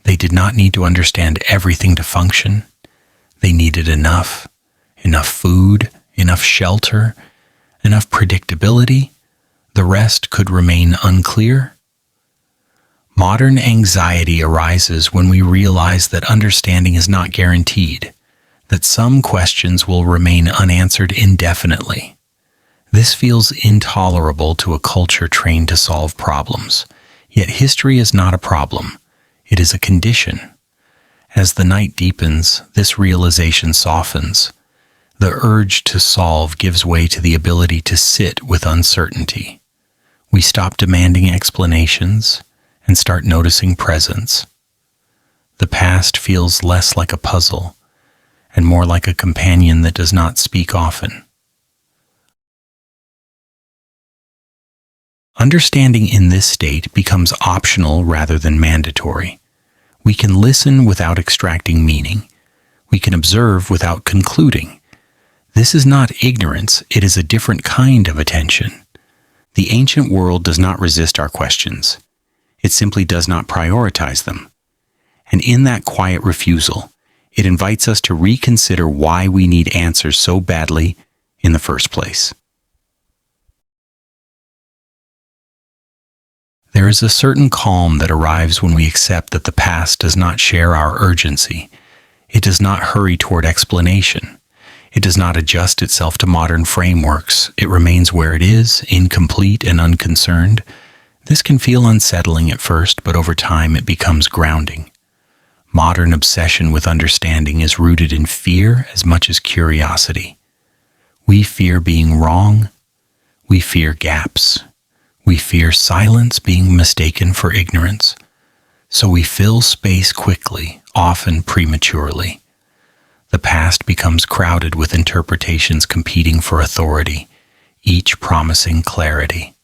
They did not need to understand everything to function. They needed enough food, enough shelter, enough predictability. The rest could remain unclear. Modern anxiety arises when we realize that understanding is not guaranteed, that some questions will remain unanswered indefinitely. This feels intolerable to a culture trained to solve problems. Yet history is not a problem. It is a condition. As the night deepens, this realization softens. The urge to solve gives way to the ability to sit with uncertainty. We stop demanding explanations and start noticing presence. The past feels less like a puzzle and more like a companion that does not speak often. Understanding in this state becomes optional rather than mandatory. We can listen without extracting meaning. We can observe without concluding. This is not ignorance, it is a different kind of attention. The ancient world does not resist our questions. It simply does not prioritize them. And in that quiet refusal, it invites us to reconsider why we need answers so badly in the first place. There is a certain calm that arrives when we accept that the past does not share our urgency. It does not hurry toward explanation. It does not adjust itself to modern frameworks. It remains where it is, incomplete and unconcerned. This can feel unsettling at first, but over time it becomes grounding. Modern obsession with understanding is rooted in fear as much as curiosity. We fear being wrong. We fear gaps. We fear silence being mistaken for ignorance. So we fill space quickly, often prematurely. The past becomes crowded with interpretations competing for authority, each promising clarity.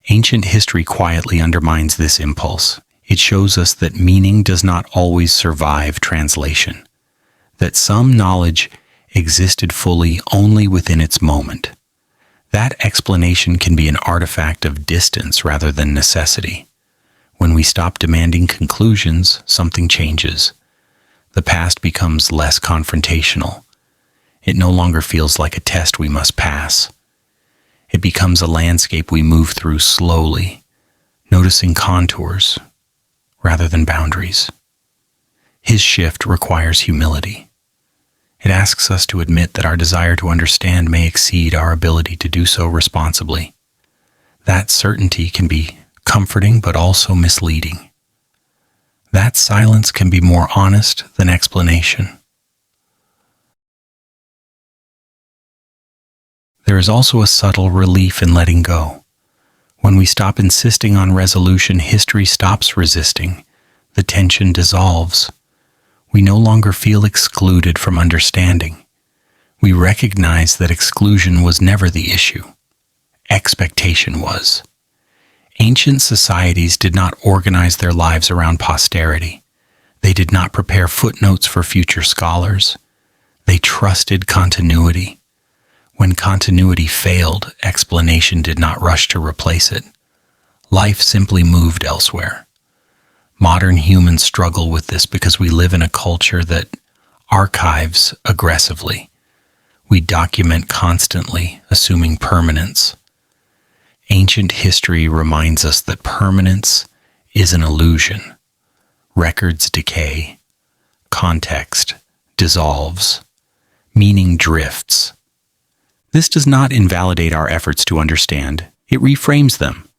Ancient history quietly undermines this impulse. It shows us that meaning does not always survive translation, that some knowledge existed fully only within its moment. That explanation can be an artifact of distance rather than necessity. When we stop demanding conclusions, something changes. The past becomes less confrontational. It no longer feels like a test we must pass. It becomes a landscape we move through slowly, noticing contours rather than boundaries. His shift requires humility. It asks us to admit that our desire to understand may exceed our ability to do so responsibly. That certainty can be comforting but also misleading. That silence can be more honest than explanation. There is also a subtle relief in letting go. When we stop insisting on resolution, history stops resisting. The tension dissolves. We no longer feel excluded from understanding. We recognize that exclusion was never the issue. Expectation was. Ancient societies did not organize their lives around posterity. They did not prepare footnotes for future scholars. They trusted continuity. When continuity failed, explanation did not rush to replace it. Life simply moved elsewhere. Modern humans struggle with this because we live in a culture that archives aggressively. We document constantly, assuming permanence. Ancient history reminds us that permanence is an illusion. Records decay. Context dissolves. Meaning drifts. This does not invalidate our efforts to understand. It reframes them.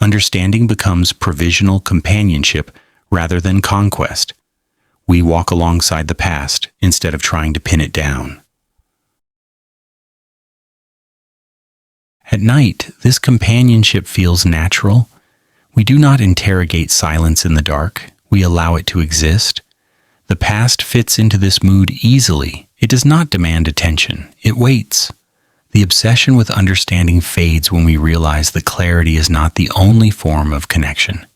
Understanding becomes provisional companionship rather than conquest. We walk alongside the past instead of trying to pin it down. At night, this companionship feels natural. We do not interrogate silence in the dark. We allow it to exist. The past fits into this mood easily. It does not demand attention. It waits. The obsession with understanding fades when we realize that clarity is not the only form of connection.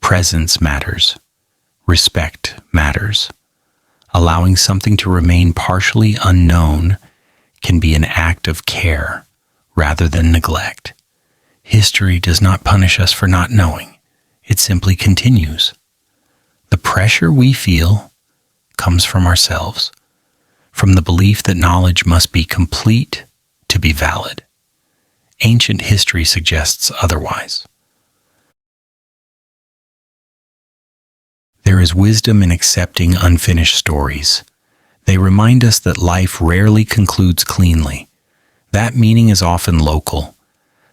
Presence matters. Respect matters. Allowing something to remain partially unknown can be an act of care rather than neglect. History does not punish us for not knowing. It simply continues. The pressure we feel comes from ourselves, from the belief that knowledge must be complete to be valid. Ancient history suggests otherwise. There is wisdom in accepting unfinished stories. They remind us that life rarely concludes cleanly. That meaning is often local.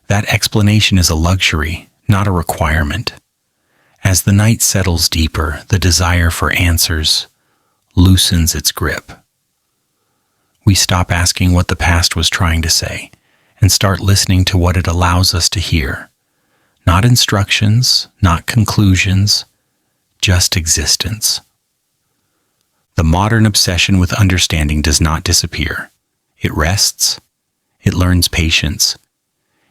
That explanation is a luxury, not a requirement. As the night settles deeper, the desire for answers loosens its grip. We stop asking what the past was trying to say and start listening to what it allows us to hear. Not instructions, not conclusions, just existence. The modern obsession with understanding does not disappear. It rests. It learns patience.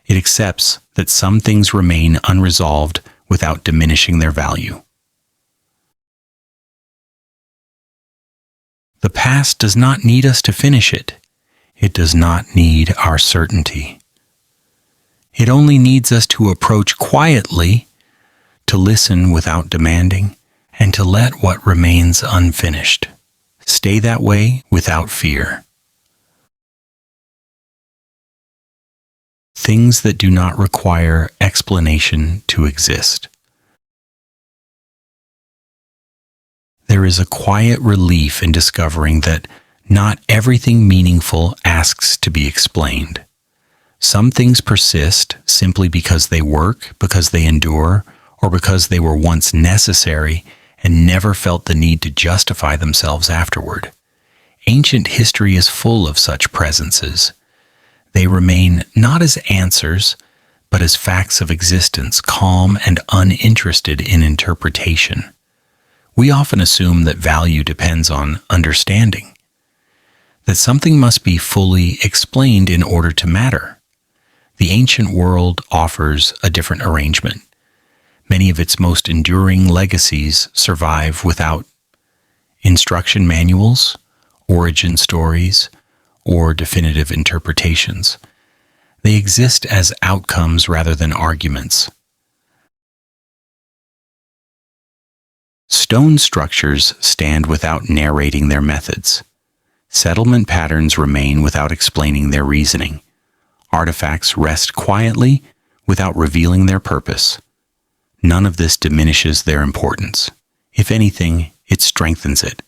It accepts that some things remain unresolved without diminishing their value. The past does not need us to finish it. It does not need our certainty. It only needs us to approach quietly, to listen without demanding, and to let what remains unfinished stay that way without fear. Things that do not require explanation to exist. There is a quiet relief in discovering that not everything meaningful asks to be explained. Some things persist simply because they work, because they endure, or because they were once necessary and never felt the need to justify themselves afterward. Ancient history is full of such presences. They remain not as answers, but as facts of existence, calm and uninterested in interpretation. We often assume that value depends on understanding, that something must be fully explained in order to matter. The ancient world offers a different arrangement. Many of its most enduring legacies survive without instruction manuals, origin stories, or definitive interpretations. They exist as outcomes rather than arguments. Stone structures stand without narrating their methods. Settlement patterns remain without explaining their reasoning. Artifacts rest quietly without revealing their purpose. None of this diminishes their importance. If anything, it strengthens it.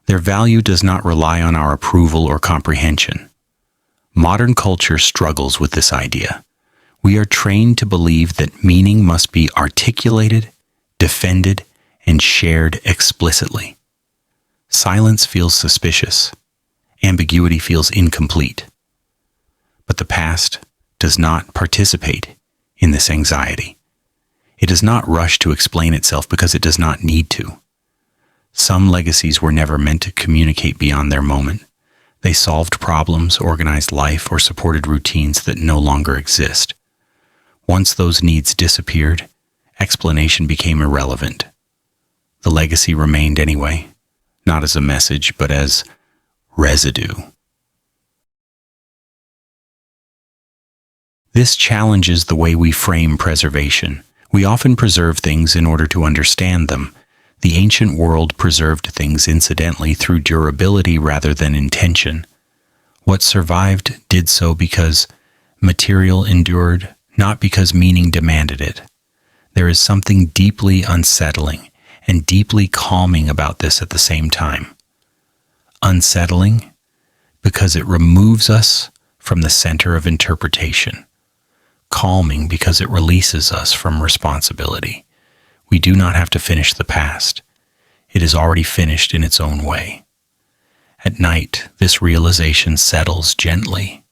Their value does not rely on our approval or comprehension. Modern culture struggles with this idea. We are trained to believe that meaning must be articulated, defended, and shared explicitly. Silence feels suspicious. Ambiguity feels incomplete. But the past does not participate in this anxiety. It does not rush to explain itself because it does not need to. Some legacies were never meant to communicate beyond their moment. They solved problems, organized life, or supported routines that no longer exist. Once those needs disappeared, explanation became irrelevant. The legacy remained anyway, not as a message, but as residue. This challenges the way we frame preservation. We often preserve things in order to understand them. The ancient world preserved things incidentally through durability rather than intention. What survived did so because material endured, not because meaning demanded it. There is something deeply unsettling and deeply calming about this at the same time. Unsettling because it removes us from the center of interpretation. Calming because it releases us from responsibility. We do not have to finish the past. It is already finished in its own way. At night, this realization settles gently.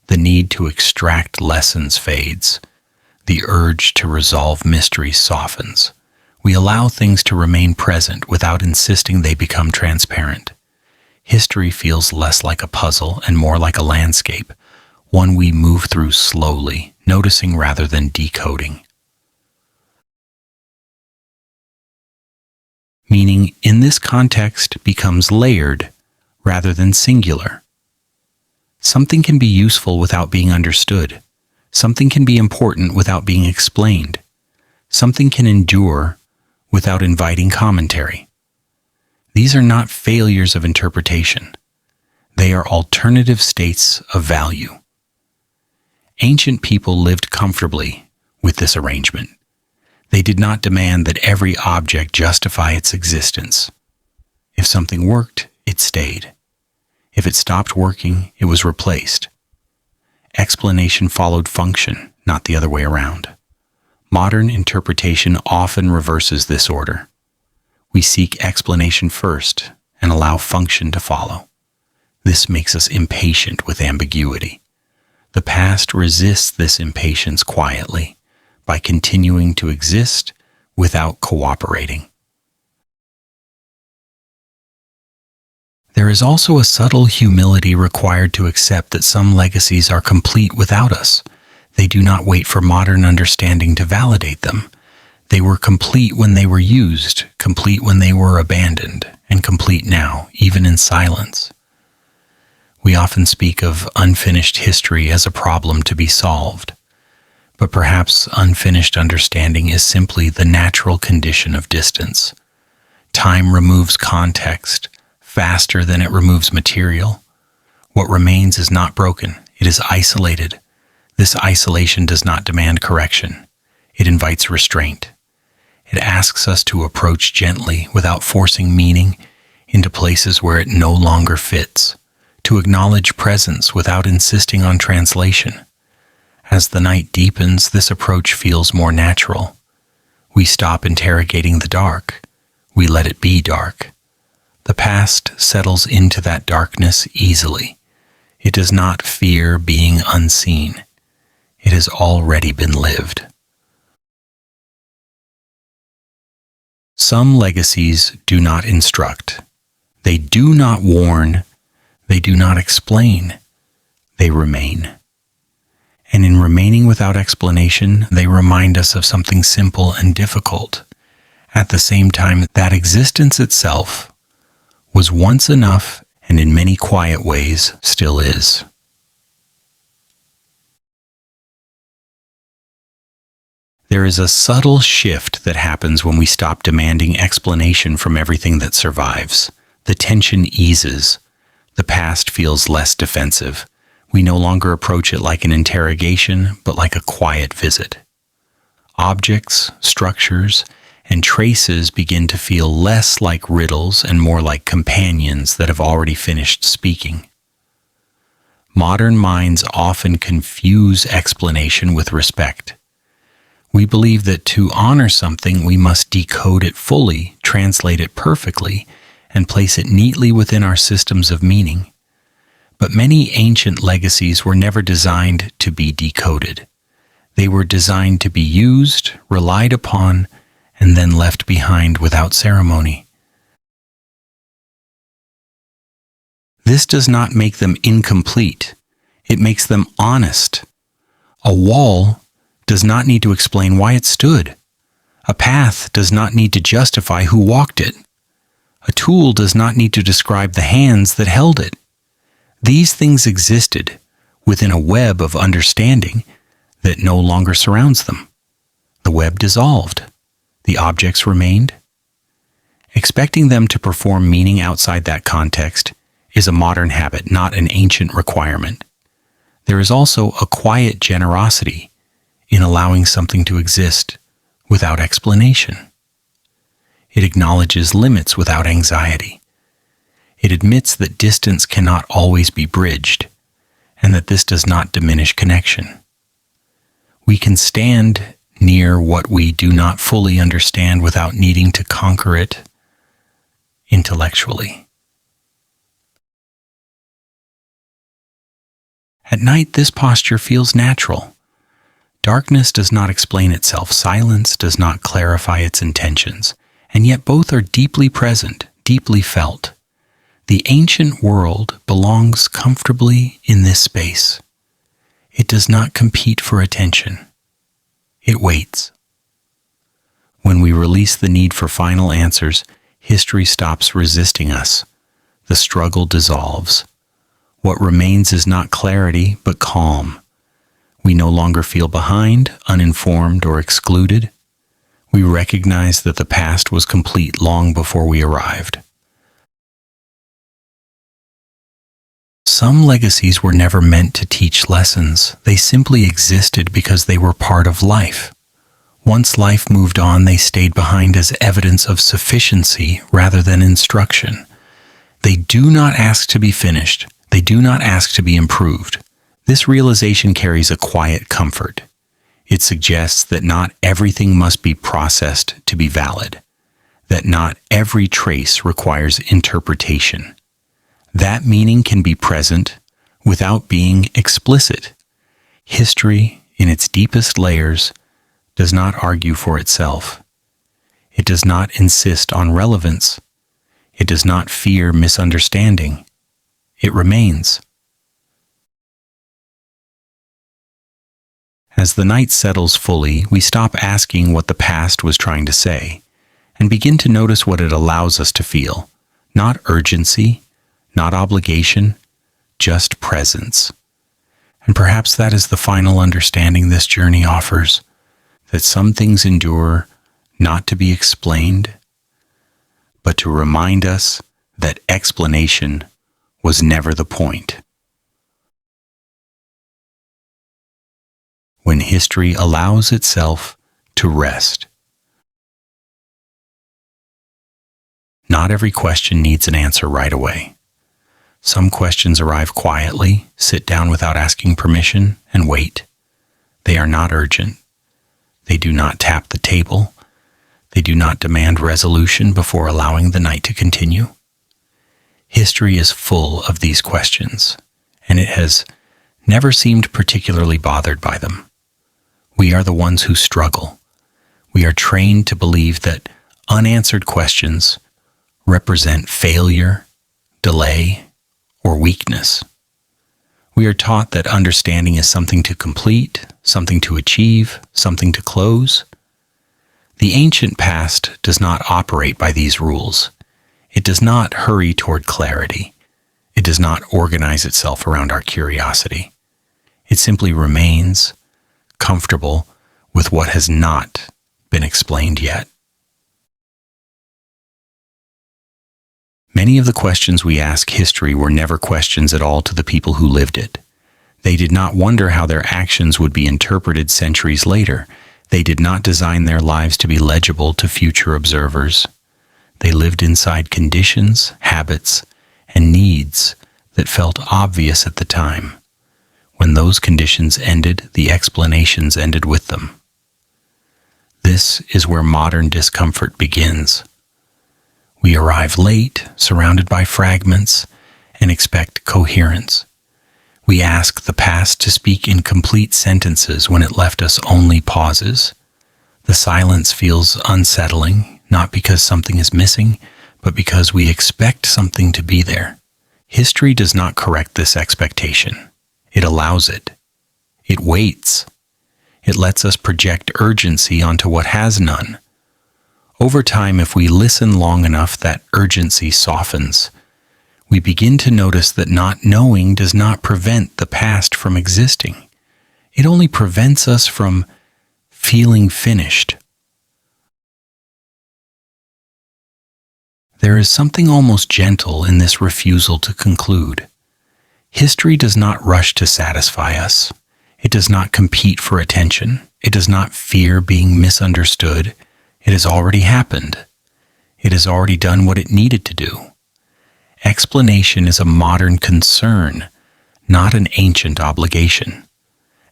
The need to extract lessons fades. The urge to resolve mysteries softens. We allow things to remain present without insisting they become transparent. History feels less like a puzzle and more like a landscape, one we move through slowly, noticing rather than decoding. Meaning, in this context, becomes layered rather than singular. Something can be useful without being understood. Something can be important without being explained. Something can endure without inviting commentary. These are not failures of interpretation. They are alternative states of value. Ancient people lived comfortably with this arrangement. They did not demand that every object justify its existence. If something worked, it stayed. If it stopped working, it was replaced. Explanation followed function, not the other way around. Modern interpretation often reverses this order. We seek explanation first and allow function to follow. This makes us impatient with ambiguity. The past resists this impatience quietly, by continuing to exist without cooperating. There is also a subtle humility required to accept that some legacies are complete without us. They do not wait for modern understanding to validate them. They were complete when they were used, complete when they were abandoned, and complete now, even in silence. We often speak of unfinished history as a problem to be solved, but perhaps unfinished understanding is simply the natural condition of distance. Time removes context faster than it removes material. What remains is not broken, it is isolated. This isolation does not demand correction. It invites restraint. It asks us to approach gently without forcing meaning into places where it no longer fits, to acknowledge presence without insisting on translation. As the night deepens, this approach feels more natural. We stop interrogating the dark. We let it be dark. The past settles into that darkness easily. It does not fear being unseen. It has already been lived. Some legacies do not instruct. They do not warn. They do not explain. They remain. And in remaining without explanation, they remind us of something simple and difficult. At the same time, that existence itself was once enough, and in many quiet ways still is. There is a subtle shift that happens when we stop demanding explanation from everything that survives. The tension eases. The past feels less defensive. We no longer approach it like an interrogation, but like a quiet visit. Objects, structures, and traces begin to feel less like riddles and more like companions that have already finished speaking. Modern minds often confuse explanation with respect. We believe that to honor something, we must decode it fully, translate it perfectly, and place it neatly within our systems of meaning. But many ancient legacies were never designed to be decoded. They were designed to be used, relied upon, and then left behind without ceremony. This does not make them incomplete. It makes them honest. A wall does not need to explain why it stood. A path does not need to justify who walked it. A tool does not need to describe the hands that held it. These things existed within a web of understanding that no longer surrounds them. The web dissolved. The objects remained. Expecting them to perform meaning outside that context is a modern habit, not an ancient requirement. There is also a quiet generosity in allowing something to exist without explanation. It acknowledges limits without anxiety. It admits that distance cannot always be bridged, and that this does not diminish connection. We can stand near what we do not fully understand without needing to conquer it intellectually. At night, this posture feels natural. Darkness does not explain itself. Silence does not clarify its intentions. And yet both are deeply present, deeply felt. The ancient world belongs comfortably in this space. It does not compete for attention. It waits. When we release the need for final answers, history stops resisting us. The struggle dissolves. What remains is not clarity, but calm. We no longer feel behind, uninformed, or excluded. We recognize that the past was complete long before we arrived. Some legacies were never meant to teach lessons. They simply existed because they were part of life. Once life moved on, they stayed behind as evidence of sufficiency rather than instruction. They do not ask to be finished. They do not ask to be improved. This realization carries a quiet comfort. It suggests that not everything must be processed to be valid, that not every trace requires interpretation. That meaning can be present without being explicit. History, in its deepest layers, does not argue for itself. It does not insist on relevance. It does not fear misunderstanding. It remains. As the night settles fully, we stop asking what the past was trying to say and begin to notice what it allows us to feel. Not urgency, not obligation, just presence. And perhaps that is the final understanding this journey offers, that some things endure not to be explained, but to remind us that explanation was never the point. When history allows itself to rest. Not every question needs an answer right away. Some questions arrive quietly, sit down without asking permission, and wait. They are not urgent. They do not tap the table. They do not demand resolution before allowing the night to continue. History is full of these questions, and it has never seemed particularly bothered by them. We are the ones who struggle. We are trained to believe that unanswered questions represent failure, delay, or weakness. We are taught that understanding is something to complete, something to achieve, something to close. The ancient past does not operate by these rules. It does not hurry toward clarity. It does not organize itself around our curiosity. It simply remains comfortable with what has not been explained yet. Many of the questions we ask history were never questions at all to the people who lived it. They did not wonder how their actions would be interpreted centuries later. They did not design their lives to be legible to future observers. They lived inside conditions, habits, and needs that felt obvious at the time. When those conditions ended, the explanations ended with them. This is where modern discomfort begins. We arrive late, surrounded by fragments, and expect coherence. We ask the past to speak in complete sentences when it left us only pauses. The silence feels unsettling, not because something is missing, but because we expect something to be there. History does not correct this expectation. It allows it. It waits. It lets us project urgency onto what has none. Over time, if we listen long enough, that urgency softens. We begin to notice that not knowing does not prevent the past from existing. It only prevents us from feeling finished. There is something almost gentle in this refusal to conclude. History does not rush to satisfy us. It does not compete for attention. It does not fear being misunderstood. It has already happened. It has already done what it needed to do. Explanation is a modern concern, not an ancient obligation.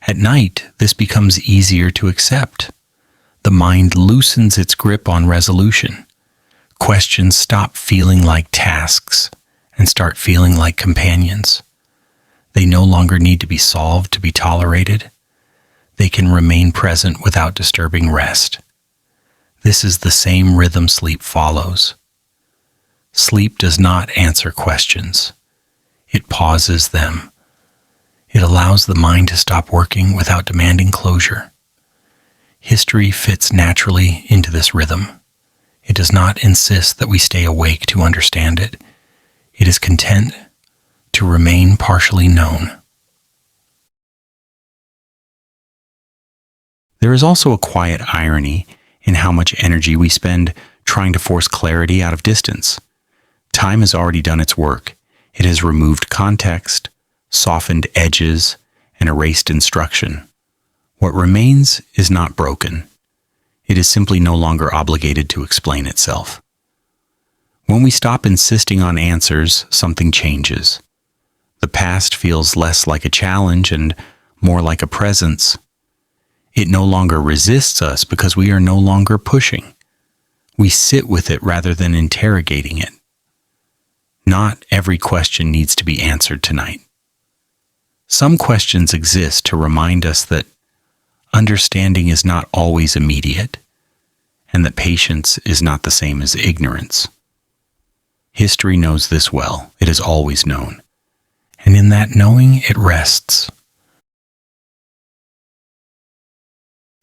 At night, this becomes easier to accept. The mind loosens its grip on resolution. Questions stop feeling like tasks and start feeling like companions. They no longer need to be solved to be tolerated. They can remain present without disturbing rest. This is the same rhythm sleep follows. Sleep does not answer questions. It pauses them. It allows the mind to stop working without demanding closure. History fits naturally into this rhythm. It does not insist that we stay awake to understand it. It is content to remain partially known. There is also a quiet irony in how much energy we spend trying to force clarity out of distance. Time has already done its work. It has removed context, softened edges, and erased instruction. What remains is not broken. It is simply no longer obligated to explain itself. When we stop insisting on answers, something changes. The past feels less like a challenge and more like a presence. It no longer resists us because we are no longer pushing. We sit with it rather than interrogating it. Not every question needs to be answered tonight. Some questions exist to remind us that understanding is not always immediate, and that patience is not the same as ignorance. History knows this well. It has always known. And in that knowing, it rests.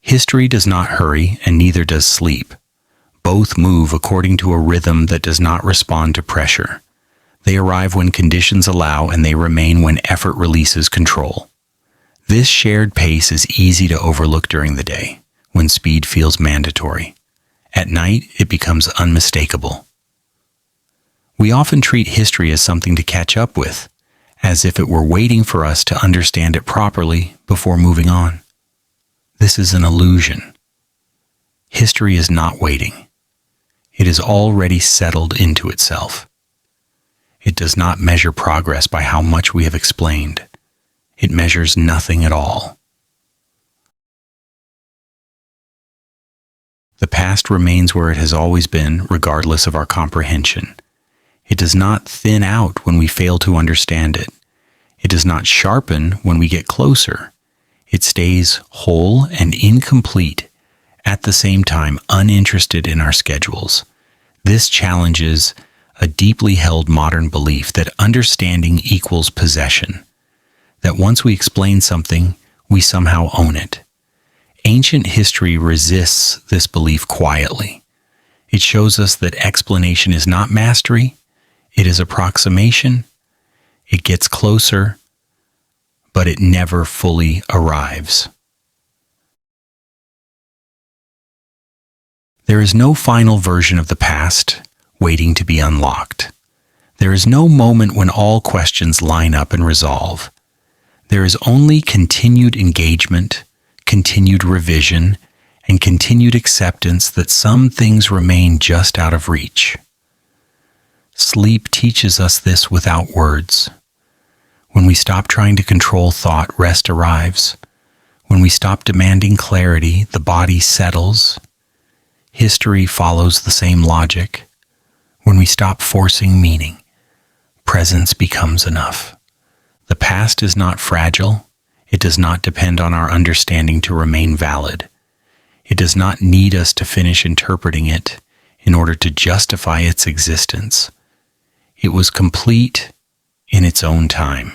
History does not hurry, and neither does sleep. Both move according to a rhythm that does not respond to pressure. They arrive when conditions allow, and they remain when effort releases control. This shared pace is easy to overlook during the day, when speed feels mandatory. At night, it becomes unmistakable. We often treat history as something to catch up with, as if it were waiting for us to understand it properly before moving on. This is an illusion. History is not waiting. It is already settled into itself. It does not measure progress by how much we have explained. It measures nothing at all. The past remains where it has always been, regardless of our comprehension. It does not thin out when we fail to understand it. It does not sharpen when we get closer. It stays whole and incomplete, at the same time uninterested in our schedules. This challenges a deeply held modern belief that understanding equals possession, that once we explain something, we somehow own it. Ancient history resists this belief quietly. It shows us that explanation is not mastery, it is approximation. It gets closer, but it never fully arrives. There is no final version of the past waiting to be unlocked. There is no moment when all questions line up and resolve. There is only continued engagement, continued revision, and continued acceptance that some things remain just out of reach. Sleep teaches us this without words. When we stop trying to control thought, rest arrives. When we stop demanding clarity, the body settles. History follows the same logic. When we stop forcing meaning, presence becomes enough. The past is not fragile. It does not depend on our understanding to remain valid. It does not need us to finish interpreting it in order to justify its existence. It was complete in its own time.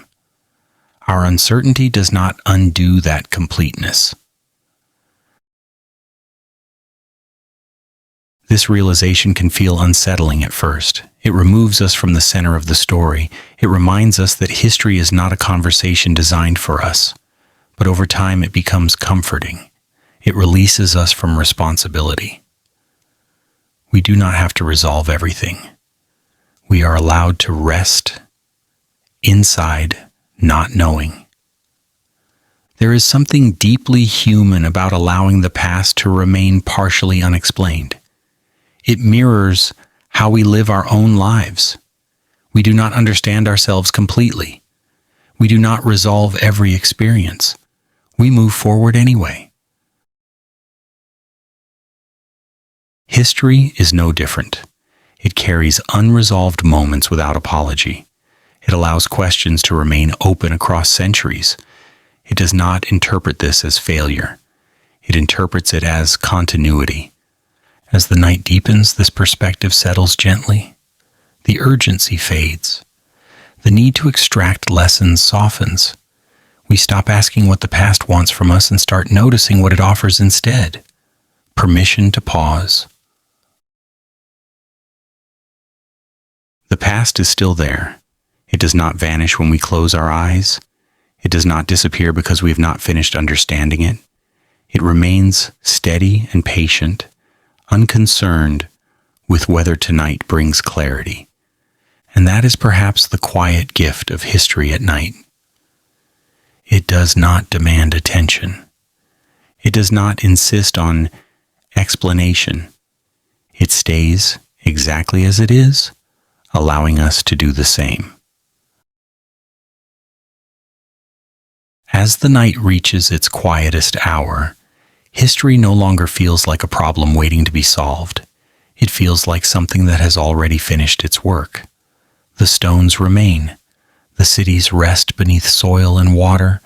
Our uncertainty does not undo that completeness. This realization can feel unsettling at first. It removes us from the center of the story. It reminds us that history is not a conversation designed for us, but over time it becomes comforting. It releases us from responsibility. We do not have to resolve everything. We are allowed to rest inside not knowing. There is something deeply human about allowing the past to remain partially unexplained. It mirrors how we live our own lives. We do not understand ourselves completely. We do not resolve every experience. We move forward anyway. History is no different. It carries unresolved moments without apology. It allows questions to remain open across centuries. It does not interpret this as failure. It interprets it as continuity. As the night deepens, this perspective settles gently. The urgency fades. The need to extract lessons softens. We stop asking what the past wants from us and start noticing what it offers instead. Permission to pause. The past is still there. It does not vanish when we close our eyes. It does not disappear because we have not finished understanding it. It remains steady and patient, unconcerned with whether tonight brings clarity. And that is perhaps the quiet gift of history at night. It does not demand attention. It does not insist on explanation. It stays exactly as it is, allowing us to do the same. As the night reaches its quietest hour, history no longer feels like a problem waiting to be solved. It feels like something that has already finished its work. The stones remain. The cities rest beneath soil and water.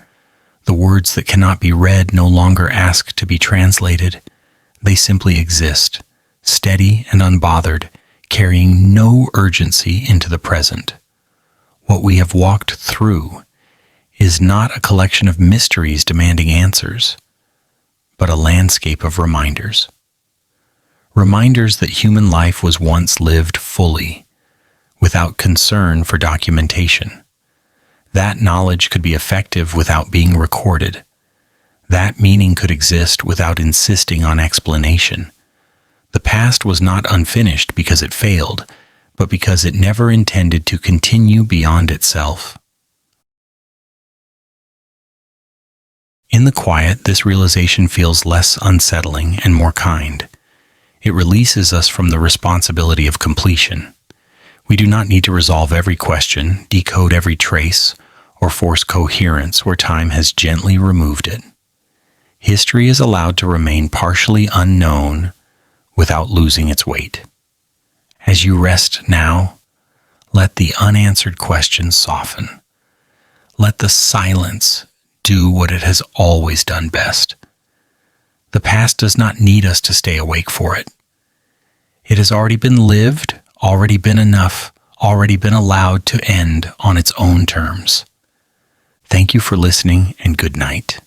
The words that cannot be read no longer ask to be translated. They simply exist, steady and unbothered, carrying no urgency into the present. What we have walked through is not a collection of mysteries demanding answers, but a landscape of reminders. Reminders that human life was once lived fully, without concern for documentation. That knowledge could be effective without being recorded. That meaning could exist without insisting on explanation. The past was not unfinished because it failed, but because it never intended to continue beyond itself. In the quiet, this realization feels less unsettling and more kind. It releases us from the responsibility of completion. We do not need to resolve every question, decode every trace, or force coherence where time has gently removed it. History is allowed to remain partially unknown without losing its weight. As you rest now, let the unanswered questions soften. Let the silence do what it has always done best. The past does not need us to stay awake for it. It has already been lived, already been enough, already been allowed to end on its own terms. Thank you for listening, and good night.